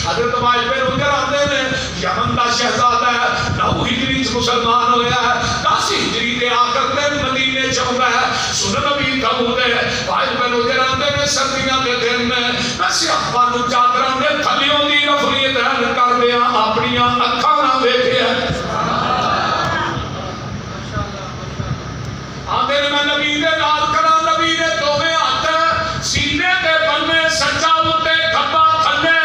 حضرت وائل بن حجر آتے نے یمن دا شہزادہ ہے، 9 ہجری مسلمان ہویا ہے، 10 ہجری کے آخر میں مدینے چاہتا ہے. سنن نبی داؤد ہے. وائل بن حجر آتے نے سردیاں دے دن میں صحابہ نو چادراں دے تھلیوں دی رفع الیدین کر دیا اپنی اکھاں نال ویکھیا. آدھے میں نبی دے نال کراں، نبی نے دوویں ہاتھ سینے تے بننے، سجا اُتے کھبا تھلے.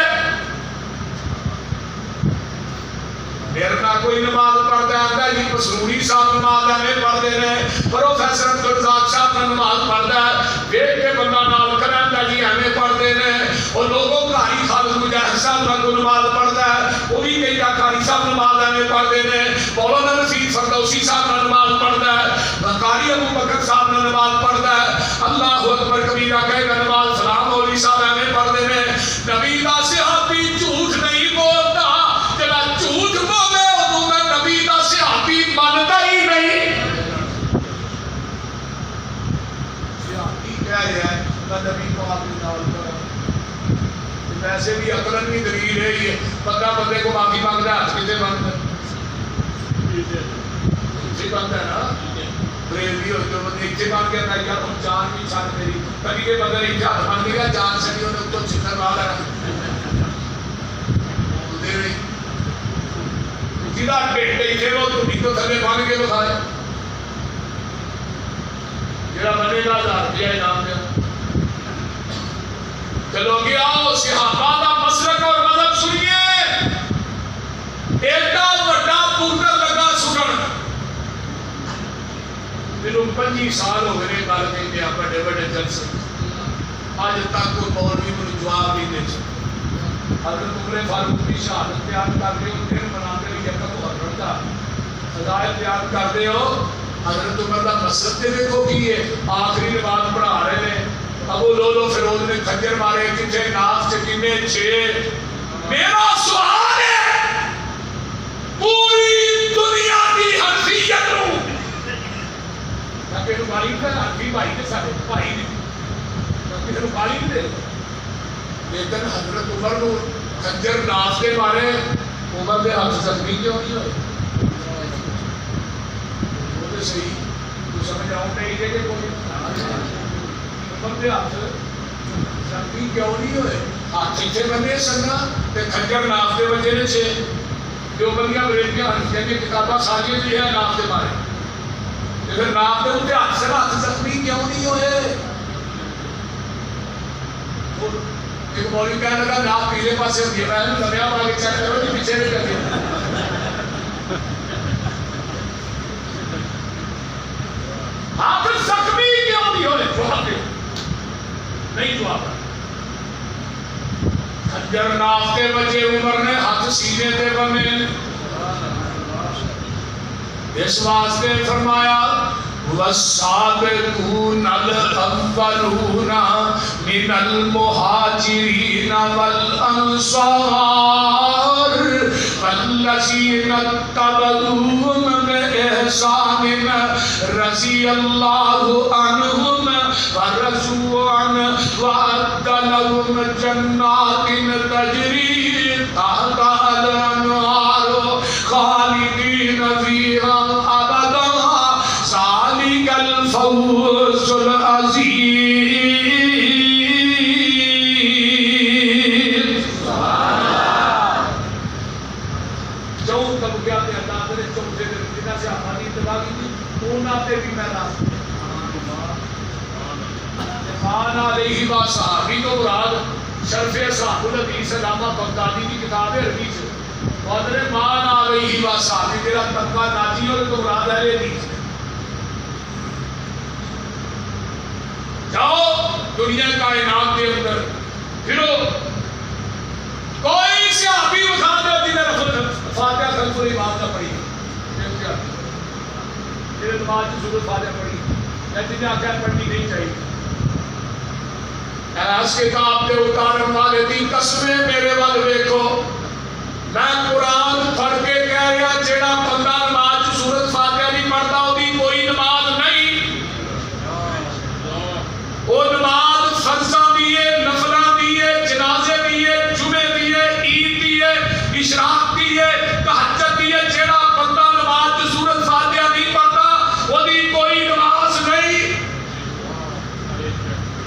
میرے نال کوئی نماز پڑھدا آندا جی مسروری صاحب نماز ایویں پڑھدے نے، پروفیسر عبدالرزاق صاحب نماز پڑھدا ہے، ویکھ کے بندہ نال کراندا جی ایویں پڑھدے نے. اور لوگوں قاری خالد مجاہد صاحب نال نماز پڑھدا ہے، وہ بھی کہندا قاری صاحب نماز ایویں پڑھدے نے. مولانا نصیر فردوسی صاحب نال نماز پڑھدا ہے، قاری ابو بکر صاحب نال نماز پڑھدا ہے. اللہ اکبر کبیرہ کہے گا نماز سلام مولوی صاحب ایویں پڑھدے نے. نبی دا صحابی جھوٹ نہیں بولدا، جڑا جھوٹ بولے اونوں میں نبی دا صحابی مندا ہی نہیں. صحابی کہہ رہا ہے میں نبی کو آپ کے نال کرا، ویسے بھی عقلاً بھی دلیل ہے. یہ بندہ بندے کو معافی مانگتا ہے، ہاتھ کتے بنتا ہے؟ بنتا ہے نا. بریلوی ہوتے ہو بندے اتنے بن گیا تھا یار ہم جان بھی چھڑ میری کبھی کے بدل ایک ہاتھ بن گیا جان سکتی انہیں اتوں چھتر والا ہے بولتے رہی جدا بیٹھے ہی تھے وہ تمہیں تو تھلے بن کے بخائے. جڑا بنے گا 1000 روپیہ انعام دیا. چلو گیا صحابہ دا مسلک اور مذہب سنیے. ایڈا وڈا پوتر لگا سکن، میرے 25 سال ہو گئے گل کہتے ہیں بڑے بڑے جلسے، اج تک کوئی مولوی مجھے جواب نہیں دے سکتا. حضرت عمر فاروق کی شہادت بیان کرتے ہو، دن مناتے ہوئے جب تک حضرت کا ہدایت بیان کرتے ہو. حضرت عمر کا مسجد تے دیکھو کی ہے، آخری نماز پڑھا رہے ہیں، ابو لولو فیروز نے خنجر مارے کتنے ناف سے کنے 6. میرا سوال ہے پوری دنیا کی حیثیت نو کہ گالی کا حرفی بھائی نے سارے بھائی نے کسی گالی نہیں دے، لیکن حضرت عمر کو خنجر ناف کے مارے عمر کے ہاتھ زخمی کیوں نہیں ہوئے؟ وہ تو صحیح تو سمجھ آؤں نہیں دے کہ کوئی عمر کے ہاتھ زخمی کیوں نہیں ہوئے؟ ہاتھ اتنے بنے سننا تے خنجر ناف کے وجہ نے چھے جو بندیاں بریلویاں حنفیہ کی کتاباں ساجے بھی ہے ناف کے مارے، لیکن ناف کے اتنے ہاتھ سے ہاتھ زخمی کیوں نہیں ہوئے؟ ایک مولوی کہنے لگا ناف پیلے پاسے ہوگی، میں نے لگیا مارے چیک کرو کہ پیچھے نہیں کرتے. ہاتھ زخمی کیوں نہیں ہوئے؟ جواب دے نہیں جواب. خنجر ناف کے بچے عمر نے ہاتھ سینے تے بنے، اس واسطے فرمایا والسابقون الاولون من المہاجرین والانصار والذین اتبعوہم بإحسان رضی اللہ عنہم ورضوا عنہ وأعد لهم جنات تجری تحتها الأنہار خالدین فیہا ابدا ذالک الفوز العظیم. جو نماز چوتھے دن جنہاں سے آبادی انتباہ کی تھی انہاں تے بھی میں راست مان علیہ و صحابی تو مراد شرف صحاب الحدیث علامہ بغدادی کی کتاب ہے حدیث قدر مان علیہ و صحابی تیرا طبقہ ناجی اور تو مراد ہے حدیث جاؤ دنیا کائنات کے اندر پھرو کوئی صحابی اٹھا دے جنہیں فاتحہ خلف الامام نہ پڑھی میرے نماز کی صورت فاتحہ پڑھی یا جنہیں آخر پڑھنی نہیں چاہیے ایس کتاب دے اتارن والے دی قسمیں میرے وال ویکھو میں قرآن پڑھ کے کہہ رہا جیڑا بندہ نماز کی صورت فاتحہ نہیں پڑھتا وہ دی کوئی نماز نہیں وہ نماز فرضاں بھی ہے نفلاں بھی ہے جنازے بھی ہے جمعے بھی ہے عید بھی ہے اشراق بھی ہے تہجد بھی ہے جیڑا بندہ نماز کی صورت فاتحہ نہیں پڑھتا وہ دی کوئی نماز نہیں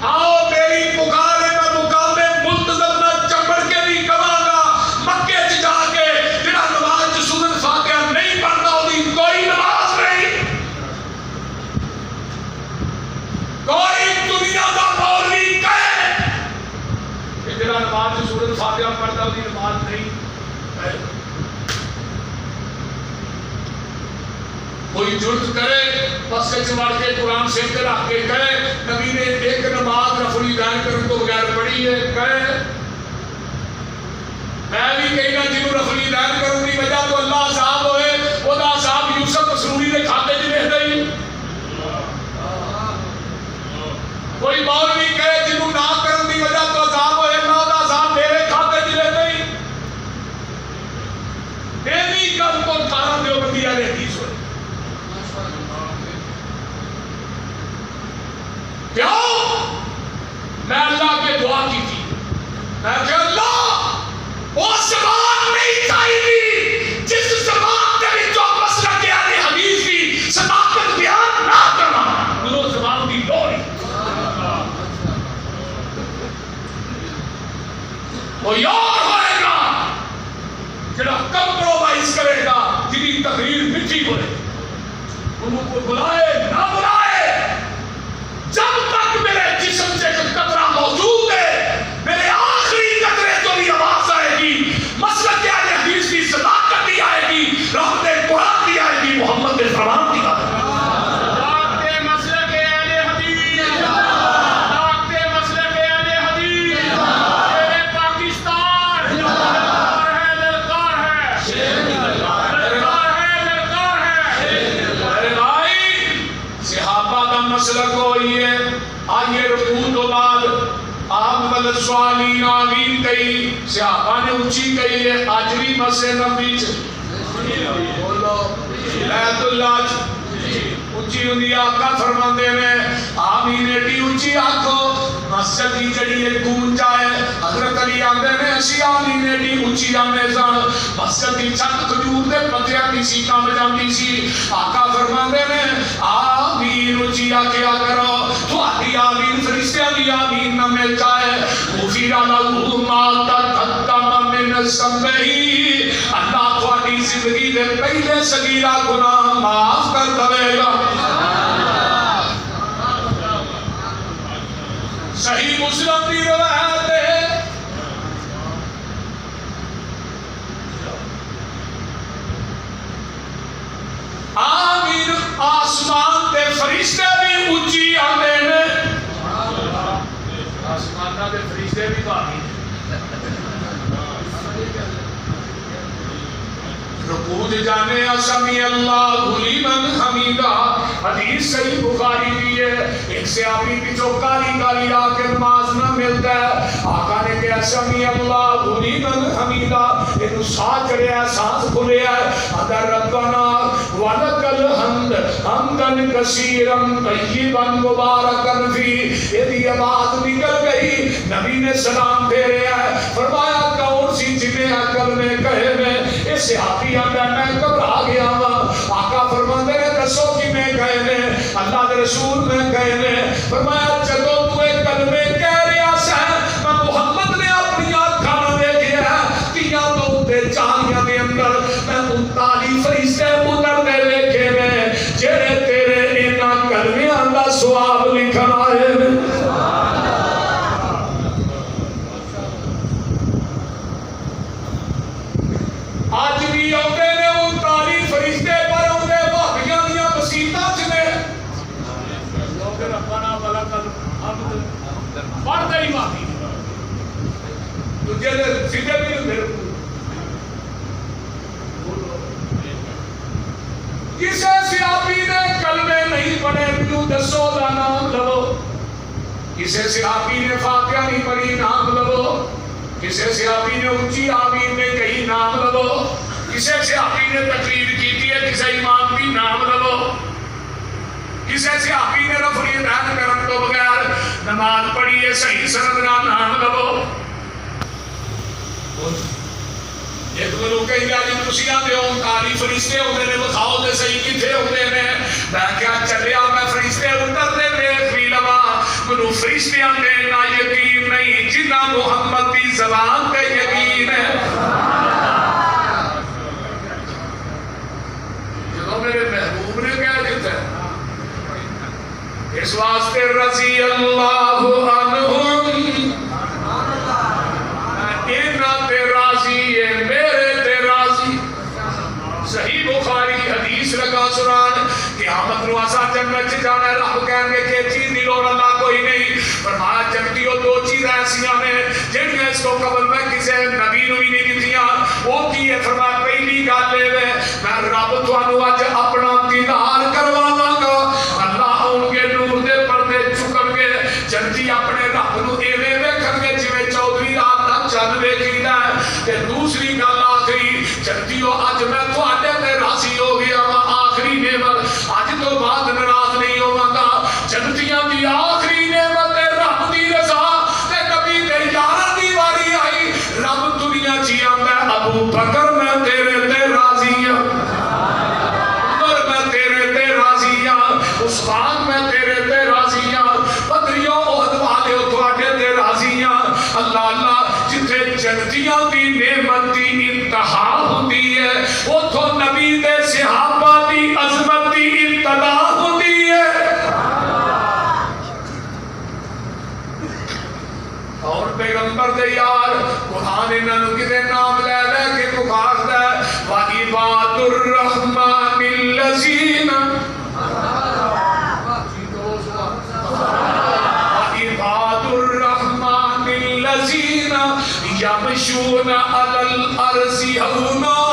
آؤ میری پکار ہے میں مقام ملتزم میں چمڑ کے بھی کہاں گا مکے سے جا کے جیڑا نماز کی صورت فاتحہ نہیں پڑھتا وہ دی کوئی نماز نہیں کوئی دنیا دا مولوی کہے کہ جڑا نماز کی صورت فاتحہ پڑھتا اس کی نماز نہیں کوئی جرت کرے بس سے چمڑ کے قرآن سے رکھ کے کہے نبی نے ایک نماز نفلی دائن کرنے کو بغیر پڑھی ہے کہے میں بھی کہنا جنہوں نفلی دائن کرنے کی وجہ تو اللہ صاحب ہوئے وہ دا صاحب یوسف مسروری نے کھاتے جی رہ گئی کوئی مولوی کہے جنہوں نہ کرنے کی وجہ تو عذاب ہوئے نہ دا صاحب میرے کھاتے جی رہ گئی تیری کم کو کھانا دیو بندی آلے حدیث ہوئے کیوں میں اللہ کے دعا کی تھی میں کہ اللہ وہ زبان نہیں چاہیے جس زبان کے بھی جو مسئلہ کے آنے حدیث کی صداقت بیان نہ کرنا وہ زبان کی لوڑی وہ یار ہوئے گا جڑا کمپرومائز کرے گا جنہی تقریر مٹی ہوئے انہوں کو بلائے نہ بلائے جب تک میرے جسم سے قطرہ موجود ہے میرے آخری قطرے تو بھی آواز آئے گی مسلک کے آنے حدیث کی صداقت بھی آئے گی رحمت قرآن بھی آئے گی محمد کے فرمان بھی آئے گی مسلک ہوئی ہے آئیے رکوع تو بعد آپ مدد سوالین آمین کہی صحابہ نے اچھی کہی ہے آجری مسے نبی بولو بیت اللہ اچھی ہوندی آقا فرماندے میں آمین ایڈی اچھی آنکھو مسجد کی جڑی ایک گون جائے حضرت علی آندے میں اسی آمین ایڈی اچھی آنے زان مسجد کی چھت کھجور دے پتیاں کی سیکاں بجاندی سی آقا فرماندے میں آمین اچھی آکیا کرو تو آدھی آمین فرشتیاں بھی آمین نہ مل جائے غفیر لہو ما تقدم من ذنبہ اللہ تو آدھی زندگی دے پہلے صغیرہ گناہ معاف کر دے گا صحیح مسلم کی روایت ہے آمین آسمان تے فرشتے بھی اونچی آندے نے آسمان تے فرشتے بھی باقی رکوع جانے سمی اللہ لمن حمیدہ حدیث صحیح بخاری دی ہے ایک سے آبی پیچھو کالی کالی آکے نماز نہ ملتا ہے آقا نے کہا سمی اللہ لمن حمیدہ انہوں ساتھ چڑھے ہے سانس کھلے ہے اگر ربنا ولک الحمد حمدن کثیرن طیبن مبارکن فی یہ آواز نکل گئی نبی نے سلام پھیرے ہے فرمایا کون سی جنہیں عقل میں کہے میں اس صحابی آندہ میں گھبرا گیا ہوا آقا فرماندے نے دسو کی میں کہے نے اللہ کے رسول میں کہے نے فرمایا جدو تو ایک کلمے کہہ رہا سے میں محمد نے اپنی آنکھاں میں دیکھیا تیاں تو تے چالیاں دے اندر میں 39 فرشتے دوجے دے سیدھے بھی ہوندے رکوع کسے صحابی نے کلمے نہیں پڑھے مینوں دسو دا نام لو کسے صحابی نے فاتحہ نہیں پڑھی نام لو کسے صحابی نے اونچی آمین میں کہی نام لو کسے صحابی نے تقریر کیتی ہے کسے امام بھی نام لو کسے صحابی نے رفع یدین کرن تو بغیر نماز پڑھی ہے صحیح سند نام لو ایک گرو کہیں گا جی تسی آندے ہو کاری فرشتے ہوندے نے بخاؤ دے صحیح کتھے ہوندے نے میں کیا چلیا میں فرشتے اتر دے ویکھ بھی لواں گرو فرشتیاں دے نہ یقین نہیں جنہ محمد دی زبان تے یقین ہے جدوں میرے محبوب نے کہہ دیتا ہے اس واسطے رضی اللہ عنہم انہاں تے راضی ہے میرے تے راضی صحیح بخاری حدیث لگا سنان قیامت نو اسا جنت جانا ہے رب کہیں گے کہ چیز دی لوڑ اللہ کوئی نہیں فرمایا جنتیوں دو چیز ایسیاں نے جنہیں اس کو قبل میں کسے نبی نو بھی نہیں دیتیاں وہ کی ہے فرمایا پہلی گل لے میں رب تھانو اج اپنا دیدار کرواواں گا اللہ ان کے نور دے پردے چکن گے جنتی اپنے رب نو ایویں ویکھن گے جویں چودھری رات دا چند ویکھیدا ہے تے دوسری گل آخری جنتیوں اج میں تواڈے تے راضی ہو گیا وا آخری نعمت اج تو بعد ناراض نہیں ہوواں گا جنتیاں دی آخری نعمت ہے رب دی رضا تے نبی دے یاراں دی واری آئی رب دنیا چ آندا ابو بکر میں تیرے تے راضی ہاں عمر میں تیرے تے راضی ہاں عثمان میں تیرے تے راضی ہاں بدریوں احد والے تواڈے تے راضی ہاں اللہ اللہ جتھے جنتیاں دی نعمت دی انتہا ہوندی ہے اوتھوں نبی دے صحابہ دی عظمت دی ابتدا ہوندی ہے اور پیغمبر دے یار قرآن انہاں نو کتے نام لے لے کے پکاردا ہے وَعِبَادُ الرَّحْمَنِ الَّذِينَ وَعِبَادُ الرَّحْمَنِ الَّذِينَ يَمْشُونَ عَلَى الْأَرْضِ هَوْنًا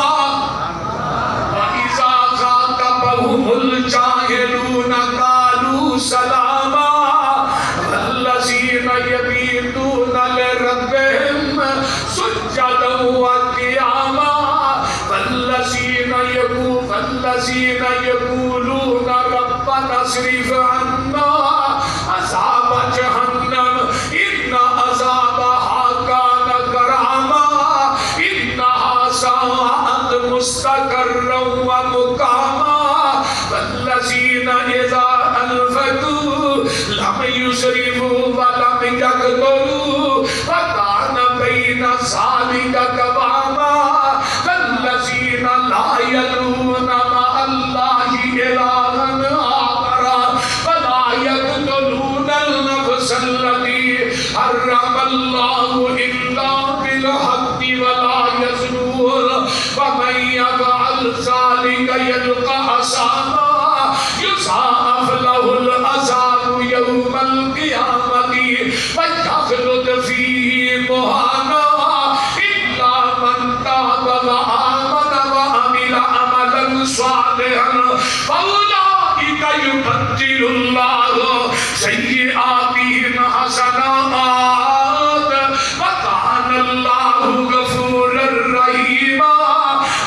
وَإِذَا خَاطَبَهُمُ الْجَاهِلُونَ قَالُوا سَلَامًا وَالَّذِينَ يَبِيتُونَ لِرَبِّهِمْ سُجَّدًا وَقِيَامًا وَالَّذِينَ يَقُولُونَ رَبَّنَا اصْرِفْ عَنَّا عَذَابَ جَهَنَّمَ إِنَّ عَذَابَهَا كَانَ غَرَامًا إِنَّهَا سَاءَتْ مُسْتَقَرًّا وَمُقَامًا وَالَّذِينَ إِذَا أَنفَقُوا لَمْ يُسْرِفُوا وَلَمْ يَقْتُرُوا وَكَانَ بَيْنَ ذَلِكَ قَوَامًا وَالَّذِينَ لَا يَدْعُونَ مَعَ اللَّهِ إِلَٰهًا آخَرَ وَلَا يَقْتُلُونَ النَّفْسَ الَّتِي حَرَّمَ اللَّهُ إِلَّا بِالْحَقِّ وَلَا يَزْنُونَ وَمَن يَفْعَلْ ذَلِكَ يَلْقَ أَثَامًا يُضَاعَفْ لَهُ الْعَذَابُ يَوْمَ الْقِيَامَةِ وَيَخْلُدْ فِيهِ مُهَانًا إِلَّا مَن تَابَ وَآمَنَ وَعَمِلَ عَمَلًا صَالِحًا فَأُولَٰئِكَ يُبَدِّلُ اللَّهُ سَيِّئَاتِهِمْ حَسَنَاتٍ وَكَانَ اللَّهُ غَفُورًا رَّحِيمًا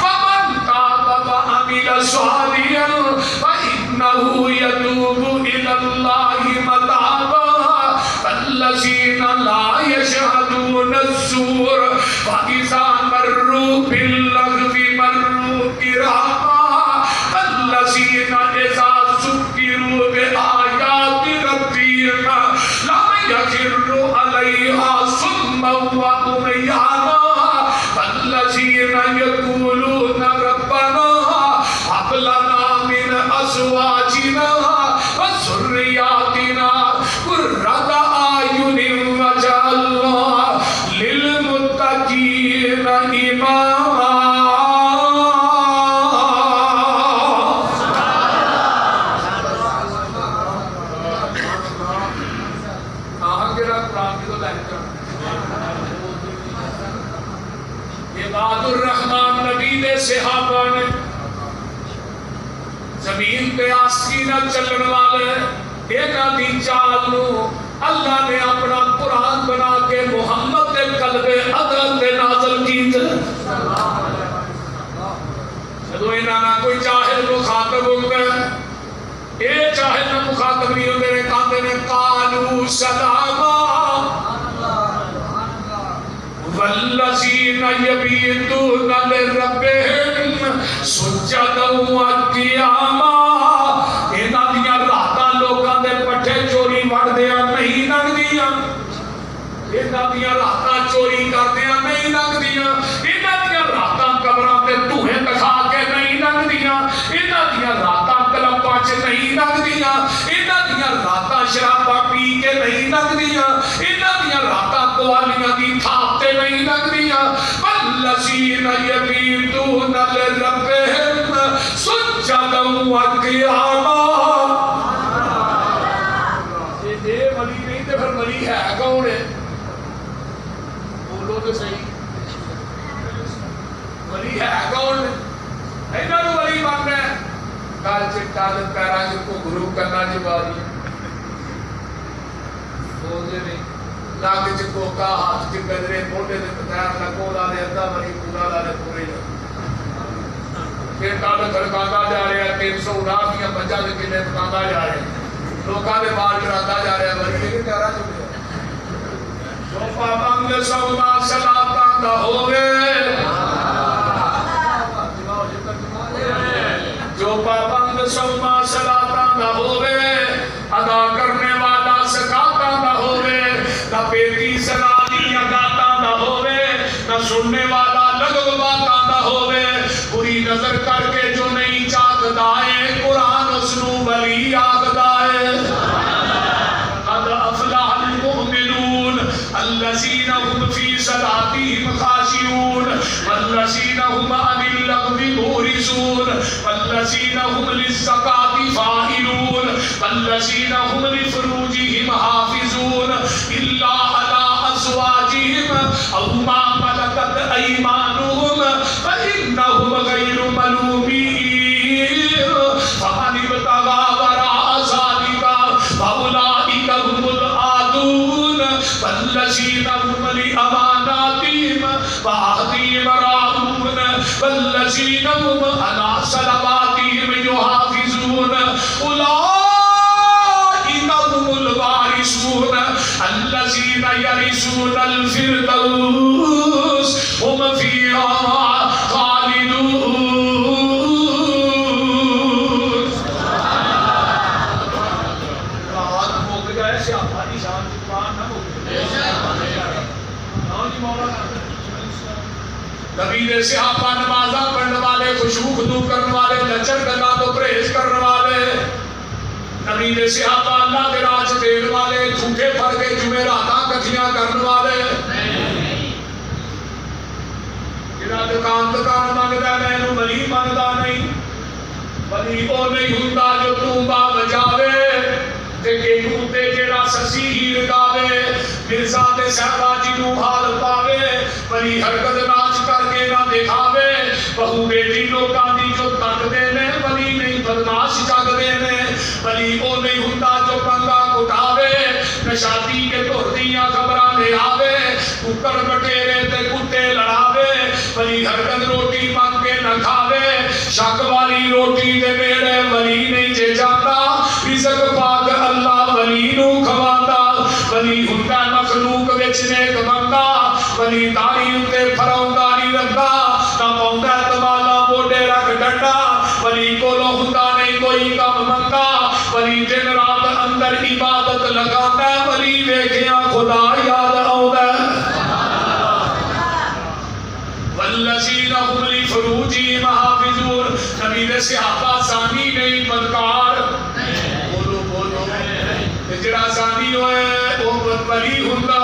وَمَن تَابَ وَعَمِلَ صَالِحًا فَإِنَّهُ يَتُوبُ إِلَى اللَّهِ مَتَابًا وَالَّذِينَ لَا يَشْهَدُونَ الزُّورَ وَإِذَا مَرُّوا بِاللَّغْوِ مَرُّوا كِرَامًا وَالَّذِينَ إِذَا ذُكِّرُوا بِآيَاتِ رَبِّهِمْ لَمْ يَخِرُّوا عَلَيْهَا صُمًّا وَعُمْيَانًا وَالَّذِينَ يَقُولُونَ رَبَّنَا هَبْ لَنَا مِنْ أَزْوَاجِنَا وَذُرِّيَّاتِنَا قُرَّةَ أَعْيُنٍ وَاجْعَلْنَا لِلْمُتَّقِينَ إِمَامًا عباد الرحمان نبی دے صحابہ نے زمین پہ آسکی نہ چلن والے اینا دی چال نو اللہ نے اپنا قرآن بنا کے محمد دے قلب حضرت دے نازل کیت جدو انہاں کوئی چاہد مخاطب ہوتا ہے اے چاہد نہ مخاطب نہیں ہوتے ہیں کہتے ہیں قالوا سلاما والذین یبیتون لربہم سجدا وقیاما انہاں دیاں راتاں لوکاں دے پٹھے چوری وڑدیاں نہیں لنگدیاں انہاں دیاں راتاں چوری کردیاں نہیں لنگدیاں انہاں دیاں راتاں قبراں تے دھوئیں دکھا کے نہیں لنگدیاں انہاں دیاں راتاں کلپاں چ نہیں لنگدیاں انہاں دیاں راتاں شراباں پی کے نہیں لنگدیاں انہاں دیاں راتاں قوالیاں دی تھاپ تے نہیں لنگدیاں والذین یبیتون لربہم سجدا وقیاما یہ ولی نہیں تے پھر ولی ہے کون ہے بولو تو صحیح ولی ہے کون اینا نو ولی بننا ہے گل چٹا دے پیراں چ کو گرو کرنا چ باری بولدے نہیں ناک چ کوکا ہاتھ چ گجرے موڈے تے پتھر لگو لا دے ادا ولی پورا لا دے پورے پھر کال کھڑکاتا جا رہا ہے 359 دیاں بچا دے کنے پکاندا جا رہا ہے لوکاں دے بال کراتا جا رہا ہے ولی کے پیرا چ جو پابند سوما صلاتاں دا ہووے جو پابند سوما صلاتاں دا ہووے ادا کرنے والا زکاتاں دا ہووے نہ بیٹی سنالی گاتاں دا ہووے نہ سننے والا لغو باتاں دا ہووے بری نظر کر کے جو نہیں چاہتا ہے قرآن اس نو ولی آخدا ہے قد افلح المؤمنون الذین هم فی صلاتهم خاشعون والذین هم عن اللغو معرضون والذین هم للزکاة فاعلون والذین هم لفروجهم حافظون الا علی ازواجهم او ما ملکت ایمانهم فانهم غیر ملومین فمن ابتغى وراء ذلك فاولئک هم العادون والذین هم لأماناتهم وعهدهم راعون والذین هم علی صلواتهم یحافظون اولئک هم الوارثون الذین یرثون الفردوس هم فیہا خالدون رات مک جائے سیاپا دی شان کی زبان نہ مک نبی دے صحابہ نمازاں پڑھنے والے خشوع خضوع کرنے والے لچر گلاں تو پرہیز کرنے والے نبی دے صحابہ اللہ دے راہ چ دین والے جھوٹے پھڑ کے جمعراتاں کٹھیاں کرنے والے جڑا دکان منگدا مینوں ولی منگدا نہیں ولی او نہیں ہوندا جو تونبا بجاوے تے کینوں تے جڑا سسی ہی لگاوے مرزا تے صحابہ جی نوں حال پاوے ولی حرکت ناچ کر کے نہ دکھاوے بہو بیٹی لوکاں دی جو تکدے نے ولی نہیں بدماش جگدے نے ولی او نہیں ہوندا جو پنگا کٹاوے نشاتی کے توردیاں خبراں لے آوے ککڑ بٹیرے تے کتے لڑاوے ولی حرکت روٹی مانگ کے نہ کھاوے شک والی روٹی دے میرے ولی نہیں جے جاتا رزق پاک اللہ ولی نو کھواندا ولی ہوندا مخلوق وچ نیک بندہ ولی داڑھی اُتے پھراوندا نہیں رکھدا نہ پاوندا تمالا موڈے رکھ ڈنڈا ولی کولو ہوندا نہیں کوئی کم منگا ولی دن رات اندر عبادت لگاندا ولی ویکھیاں خدا یاد آوندا والذین هم لفروجهم حافظون نبی دے صحابہ زانی نہیں بدکار بولو بولو جڑا زانی ہوئے وہ ولی ہوندا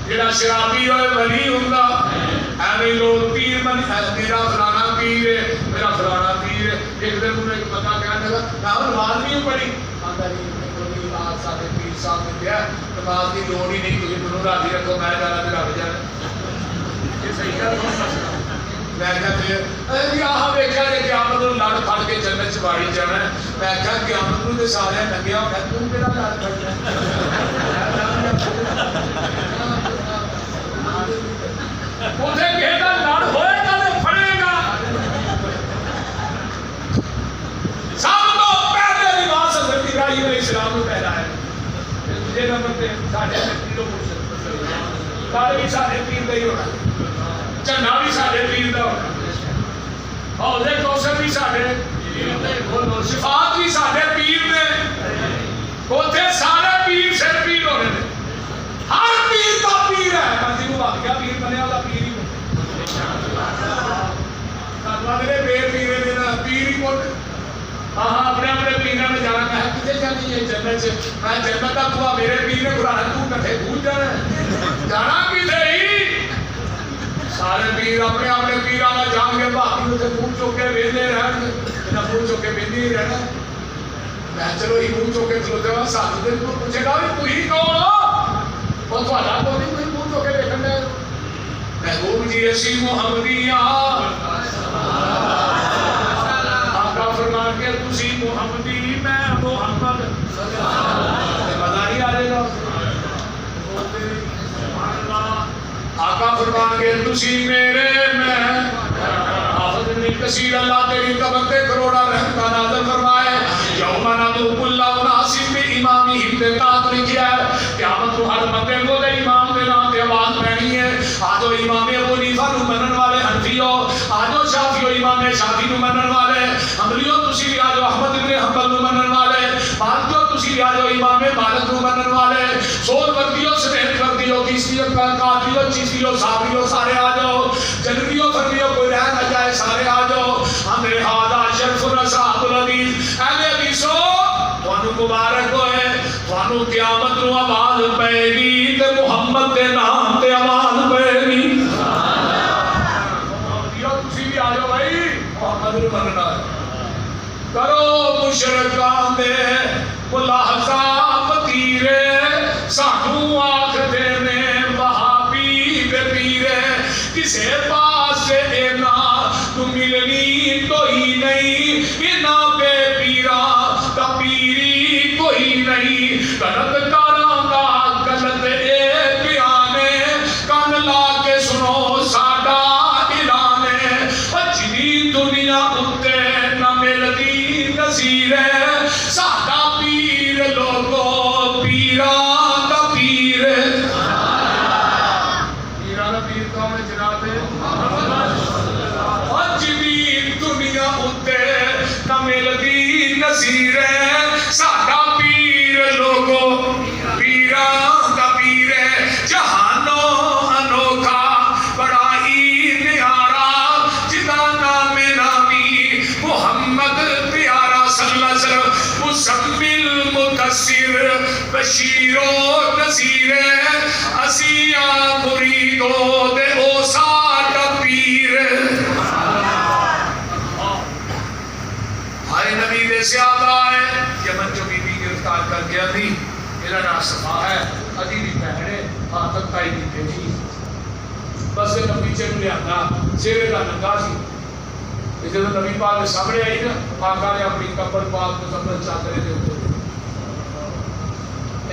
جڑا شرابی ہوئے ولی ہوندا ایویں لوگ پیر من میرا فلانا پیر ہے میرا فلانا پیر ہے ایک دن انہیں ایک بندہ کہنے لگا میں نماز نہیں پڑھی آندا جی کوئی بات سارے پیر صاحب نے کہا نماز کی لوڑ ہی نہیں تسی منوں راضی رکھو میں جانا تے رب جانے یہ صحیح ہے میں کہا پھر جی آہ ویکھیا جی قیامت نوں لڑ پھڑ کے جنت چ واڑی جانا ہے. میں کہا قیامت نوں تے سارے لگیا ہونا تو کہڑا لڑ پھڑنا اوتھے کہے گا لڑ ہوئے گا تے پھڑے گا. سب تو پہلے لباس حضرت ابراہیم علیہ السلام کو پہنا ہے. دوسرے نمبر پہ ساڈے پیروں کو سارے بھی سارے پیر دا ہی ہونا, جھنڈا بھی سارے پیر دا ہونا, حوض کوثر بھی سارے پیر دے, شفاعت بھی سارے پیر نے. اوتھے سارے پیر سر پیر ہونے نے. ہر پیر دا پیر ہے. منجی کو بات کیا پیر بنیا دا پیر ہی بے پیر پیر ہی کوٹ. ہاں اپنے اپنے پیروں میں جانا. میں کتنے جانی ہے جنت سے. میں جنت کا بوا میرے پیر نے قرآن تو کٹھے بھول جانا ہے جانا کتنے ہی. سارے پیر اپنے اپنے پیروں میں جان کے باقی اسے منہ چوک کے ویلے رہن گے. منہ چوک کے ویلے ہی رہنا. میں چلو یہ منہ چوک کے کھلوتے ہوا ساتھ دن کو پوچھے گا تو ہی کون ہو. وہ تھوڑا تو نہیں کوئی منہ چوک کے دیکھنا ہے. محبوب جی اسی محمدیہ فرمان کے تسی محمدی میں محمد مزہ نہیں آ جائے گا. آقا فرمان کے تسی میرے میں حافظ ابن کثیر اللہ تیری تبتے کروڑا رحم کا نازل فرمائے. یوم ندعو کل اناس بامامہم تے تات لکھیا ہے قیامت کو ہر بندے کو دے امام دے نام تے آواز پہنی ہے. آجو امام ابو حنیفہ نو منن والے حنفیو, آجو شافعیو امام شافعی نو منن والے, حنبلیو تسی بھی آجو احمد ابن حنبل نو منن والے, مالکیو تسی بھی آجو امام مالک نو منن والے, سور وردیو سمیت وردیو کیسیو قادریو چیزیو صابریو سارے آجو, جنریو فرمیو کوئی رہ نہ جائے سارے آجو. ہمیں ہادہ شرف رساب الحدیث اہل حدیثو توانو مبارک ہوئے. توانو قیامت نو آواز پے گی تے محمد دے نام تے آواز پے گی. تسی بھی آجو بھائی محمد نو مننا کرو مشرکان دے ملاحظہ فقیرے سانو آکھ دے نے وہابی بے پیرے. کسے پاس سے اینا تو ملنی کوئی نہیں, اینا بے پیرا کا پیری کوئی نہیں. غلط کاراں دا غلط اے بیانے کان لا کے سنو ساڈا اعلانے. جنی دنیا اتے نہ ملدی نظیر ہے ساڈا پیر لوگو پیراں دا پیر. پیراں دا پیر کون ہے جناب؟ جنی دنیا اتے نہ ملدی نظیر ہے ساڈا پیر لوگو پیراں دا پیر ہے. جہانو انوکھا بڑا ہی نیارا جدا نام نامی محمد پیارا صلی اللہ علیہ وسلم. مسمل مدثر بشیر و نذیر اسیا مریدو دے او ساڈا پیر. ہائے نبی دے صحابہ ہے یمن جو بی بی گرفتار کر گیا تھی. میرا نام صفا ہے ادھی بھی پہنے آتک تائی بھی بھیجی. بس نبی چلو لیا چہرے کا ننگا سی. جب نبی پاک کے سامنے آئی نا آقا نے اپنی کپڑ پاک مزمل چادرے دے اوپر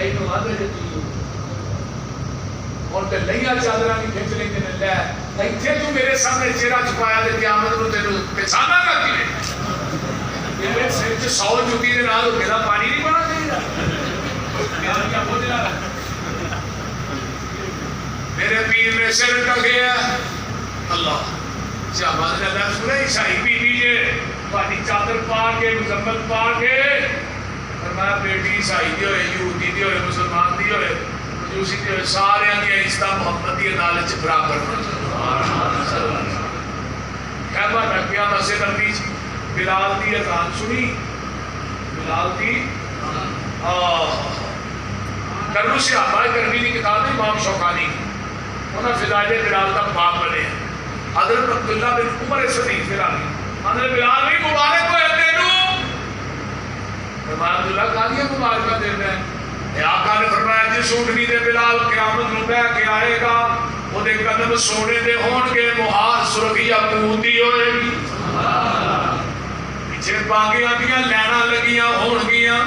اینو آدھے دیتی اور تے لئیا چادرہ کی کھنچ لیں کہ لے ایتھے تو میرے سامنے چہرہ چھپایا دے قیامت نو تینو پہچانا کر کے میرے سر چ 100 جوتی دے نال میرا پانی نہیں بنا چاہیے. میرے پیر نے سر ٹکیا اللہ صحابہ نے اللہ سنے عیسائی بی بی جے پانی چادر پا کے مزمل پا کے فرمایا بیٹی عیسائی دی ہوئے یہودی دی ہوئے مسلمان دی ہوئے مجوسی دی ہوئے سارے آنگی عیسیٰ محمد دی عدالت سے برابر خیبر رکھیا مسجد نبی بلال دی اذان سنی. بلال دی کرنو صحابہ کرنی دی کتاب امام شوکانی انہاں فضائل بلال کا باب بنے. حضرت عبداللہ بن عمر صدیق فرامی حضرت بلال بھی مبارک ہوئے تینو. فرمایا عبداللہ کہا دیا مبارکہ دے رہے ہیں. آقا نے فرمایا جس اونٹنی دے بلال قیامت نو بہ کے آئے گا وہ دے قدم سونے دے ہون گے مہار سرخی پوت دی ہوئے گی پیچھے باغیاں دیاں لینا لگیاں ہون گیاں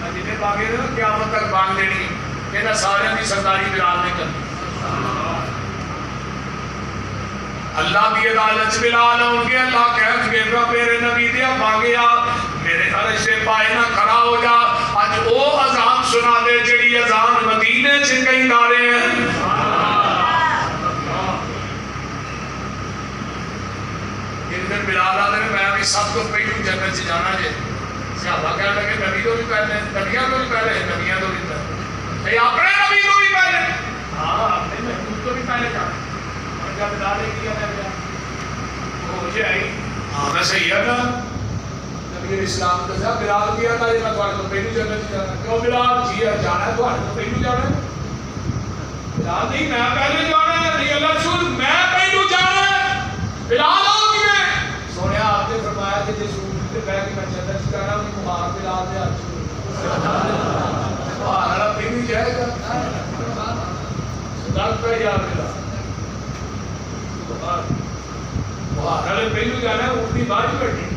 جنہیں باغے نے قیامت تک بانگ دینی یہ سارے کی سرداری بلال نے کرنی اللہ کی عدالت بلال ہوں گے اللہ کہہ گے میرے نبی دیا باغیا میرے عرش سے پائے نہ کھڑا ہو جا آج او اذان سنا دے جڑی اذان مدینے سے کہیں دارے ہیں ان بلال آدھے میں بھی سب کو پہلو جنت سے جانا جے صحابہ کہنے لگے نبی تو بھی پہلے نبیاں تو بھی پہلے نبیاں تو بھی پہلے یہ اپنے نبی تو بھی پہلے ہاں اپنے محبوب تو بھی پہلے جانا اور جب بلال نے کیا میں گیا وہ مجھے آئی ہاں میں صحیح ہے نا نبی اسلام کا جب بلال کیا تھا یہ میں تھوڑے تو پہلو جنت سے جانا کیوں بلال جی ہے جانا ہے تھوڑے تو پہلو جانا ہے بلال نہیں میں پہلے جانا ہے نہیں اللہ رسول میں پہلو جانا ہے بلال ہو گئے سونے آپ نے فرمایا کہ جس کہ میں کہ میں جنت سے جانا ہوں مہار بلال دے ہاتھ مہار والا پہلو جائے گا صدق پہ یا بلال مہار والے پہلو جانا ہے اپنی باری بیٹھی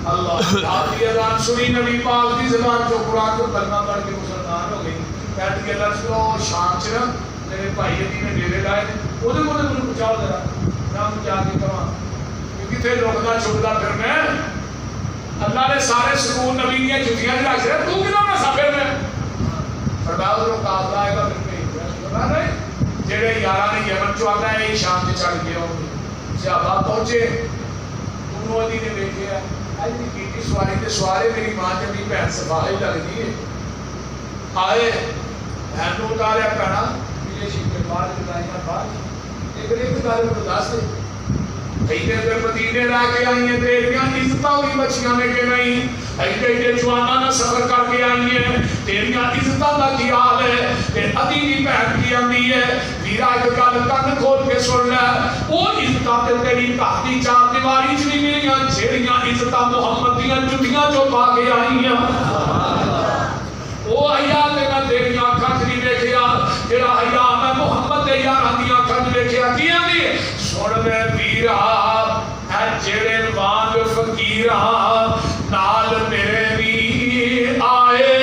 اللہ آپ کی اذان سنی نبی پاک کی زبان جو قرآن کو کلمہ پڑھ کے مسلمان ہو گئی کہتے کہ اللہ سے شام سے میرے بھائی علی نے ڈیرے لائے وہ دے مجھے پہنچاؤ ذرا نام جا کے کہاں کیونکہ تھے روکنا چھوڑنا پھر میں اللہ نے سارے سکون نبی کی جتیاں جا کے تو کنا میں سفر میں فرمایا ادھر قافلہ آئے گا پھر میں جڑے یارہ نے یمن چو آتا ہے شام سے چڑھ گیا صحابہ پہنچے انہوں علی نے دیکھے آج بھی کیٹی سواری تے سوارے میری ماں جب بھی بہن صفائی لگ دی ہے آئے بہن کو اتارے پہنا پیلے شیف کے بعد بتائیاں بعد لیکن ایک دارے کو داس دے ایڈے پھر مدینے رہ کے آئی ہیں تیریاں عزتاں ہوئی بچیاں میں کہ نہیں ایڈے جواناں سفر کر کے آئی ہیں تیریاں عزتاں دا کی حال ہے تے ادھی بھی بہن کی آندی ہے ویرا ایک گل کن کھول کے سن لے وہ عزتاں تے تیری تحتی چار دیواری چ نہیں ملیاں جیڑیاں عزتاں محمد دیاں جتیاں جو پا کے آئی ہیں وہ حیا تے میں تیری آنکھاں چ نہیں دیکھیا جڑا حیا میں محمد دے یاراں دی آنکھاں چ دیکھیا کی آندی سن میں ویرا اے جڑے وانگ فقیراں نال میرے بھی آئے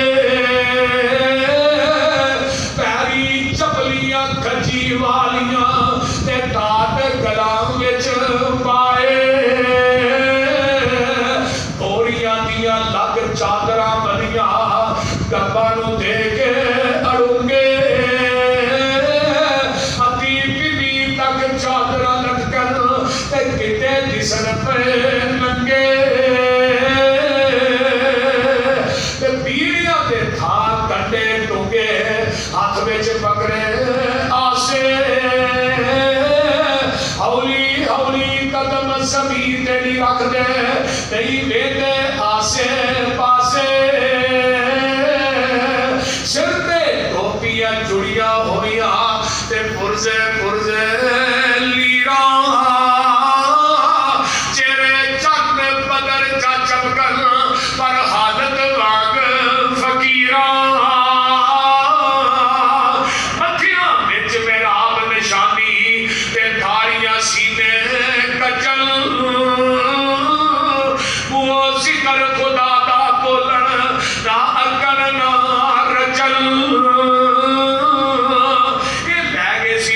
پیری چپلیاں کھجی والیاں تے ٹاٹ گلاں وچ پائے گوڑیاں دیاں لگ چادراں بنیاں گباں نو دے کے اڑونگے اتی پی تک چادراں لٹکن تے کتے دسن پہ ننگے تے بیڑیاں دے تھا کنڈے ٹونگے ہاتھ وچ پکڑے آسے ہولی ہولی قدم زمین تے نہیں رکھ دے نہیں ویندے آسے پا